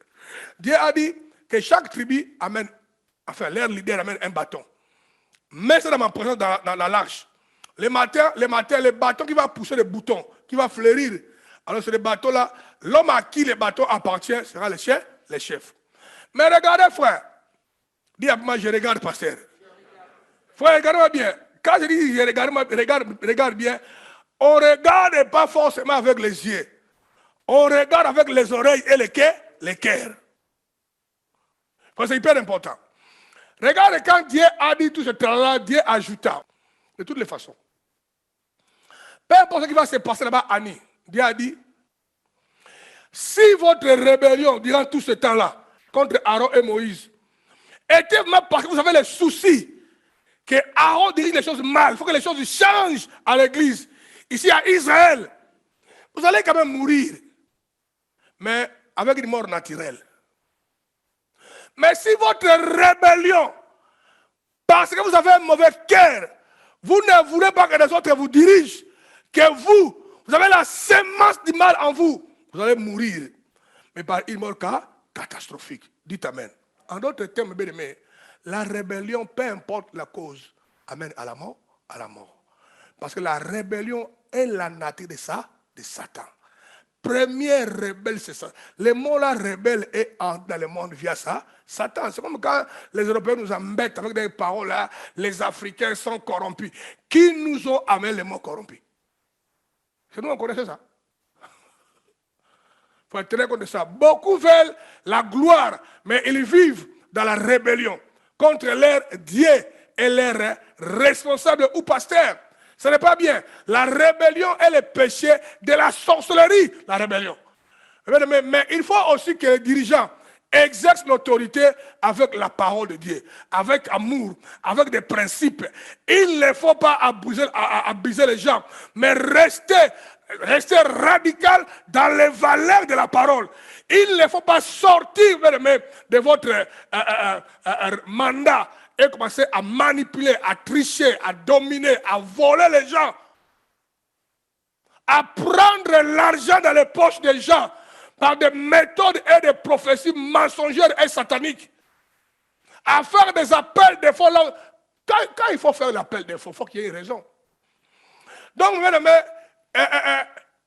Dieu a dit que chaque tribu amène, enfin leur leader amène un bâton. Mets ça dans ma présence dans l'arche. Les matins, les bâtons qui vont pousser les boutons, qui vont fleurir. Alors c'est les bâtons là, l'homme à qui les bâtons appartiennent sera les chefs. Mais regardez frère, dis à moi je regarde pasteur. Frère, regarde-moi bien. Quand je dis regarde bien, on ne regarde pas forcément avec les yeux. On regarde avec les oreilles et les cœurs. C'est hyper important. Regarde quand Dieu a dit tout ce temps-là, Dieu ajouta. De toutes les façons. Peu importe ce qui va se passer là-bas, Annie, Dieu a dit, si votre rébellion durant tout ce temps-là, contre Aaron et Moïse, était vraiment parce que vous avez les soucis que Aaron dirige les choses mal, il faut que les choses changent à l'église, ici à Israël, vous allez quand même mourir, mais avec une mort naturelle. Mais si votre rébellion, parce que vous avez un mauvais cœur, vous ne voulez pas que les autres vous dirigent, que vous avez la sémence du mal en vous, vous allez mourir, mais par une mort catastrophique. Dites Amen. En d'autres termes, bien aimés, la rébellion, peu importe la cause, amène à la mort, à la mort. Parce que la rébellion est la nature de ça, de Satan. Premier rebelle, c'est ça. Le mot là, rebelle, est dans le monde via ça, Satan. C'est comme quand les Européens nous embêtent avec des paroles là, les Africains sont corrompus. Qui nous ont amené le mot corrompu? C'est nous, on connaissait ça. Il faut être très compte de ça. Beaucoup veulent la gloire, mais ils vivent dans la rébellion contre leur Dieu et leurs responsables ou pasteurs. Ce n'est pas bien. La rébellion est le péché de la sorcellerie, la rébellion. Mais il faut aussi que les dirigeants exercent l'autorité avec la parole de Dieu, avec amour, avec des principes. Il ne faut pas abuser les gens, mais rester radical dans les valeurs de la parole. Il ne faut pas sortir de votre mandat et commencer à manipuler, à tricher, à dominer, à voler les gens, à prendre l'argent dans les poches des gens par des méthodes et des prophéties mensongères et sataniques, à faire des appels de faux. Quand il faut faire l'appel de faux, il faut qu'il y ait une raison. Donc,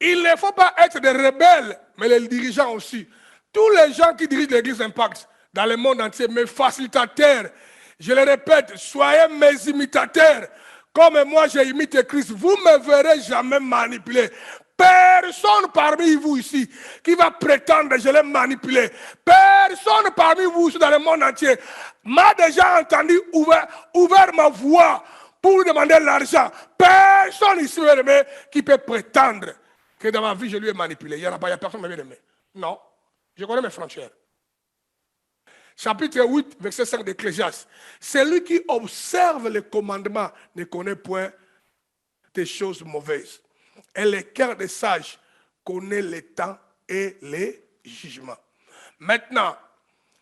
il ne faut pas être des rebelles, mais les dirigeants aussi. Tous les gens qui dirigent l'Église Impact dans le monde entier, mes facilitateurs, je le répète, soyez mes imitateurs. Comme moi j'ai imité Christ, vous ne me verrez jamais manipuler. Personne parmi vous ici qui va prétendre que je l'ai manipulé. Personne parmi vous ici dans le monde entier m'a déjà entendu ouvert ma voix pour lui demander l'argent. Personne ici qui peut prétendre que dans ma vie je lui ai manipulé. Il n'y a personne qui m'a aimé. Non, je connais mes frontières. Chapitre 8, verset 5 d'Ecclésiaste. Celui qui observe les commandements ne connaît point des choses mauvaises. Et le cœur des sages connaît les temps et les jugements. Maintenant,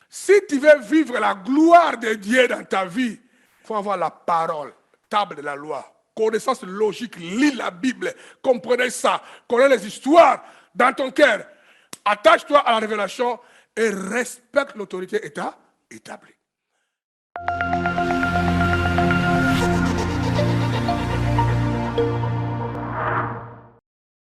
si tu veux vivre la gloire de Dieu dans ta vie, il faut avoir la parole, table de la loi, connaissance logique, lis la Bible, comprenez ça, connais les histoires dans ton cœur. Attache-toi à la révélation et respecte l'autorité établie.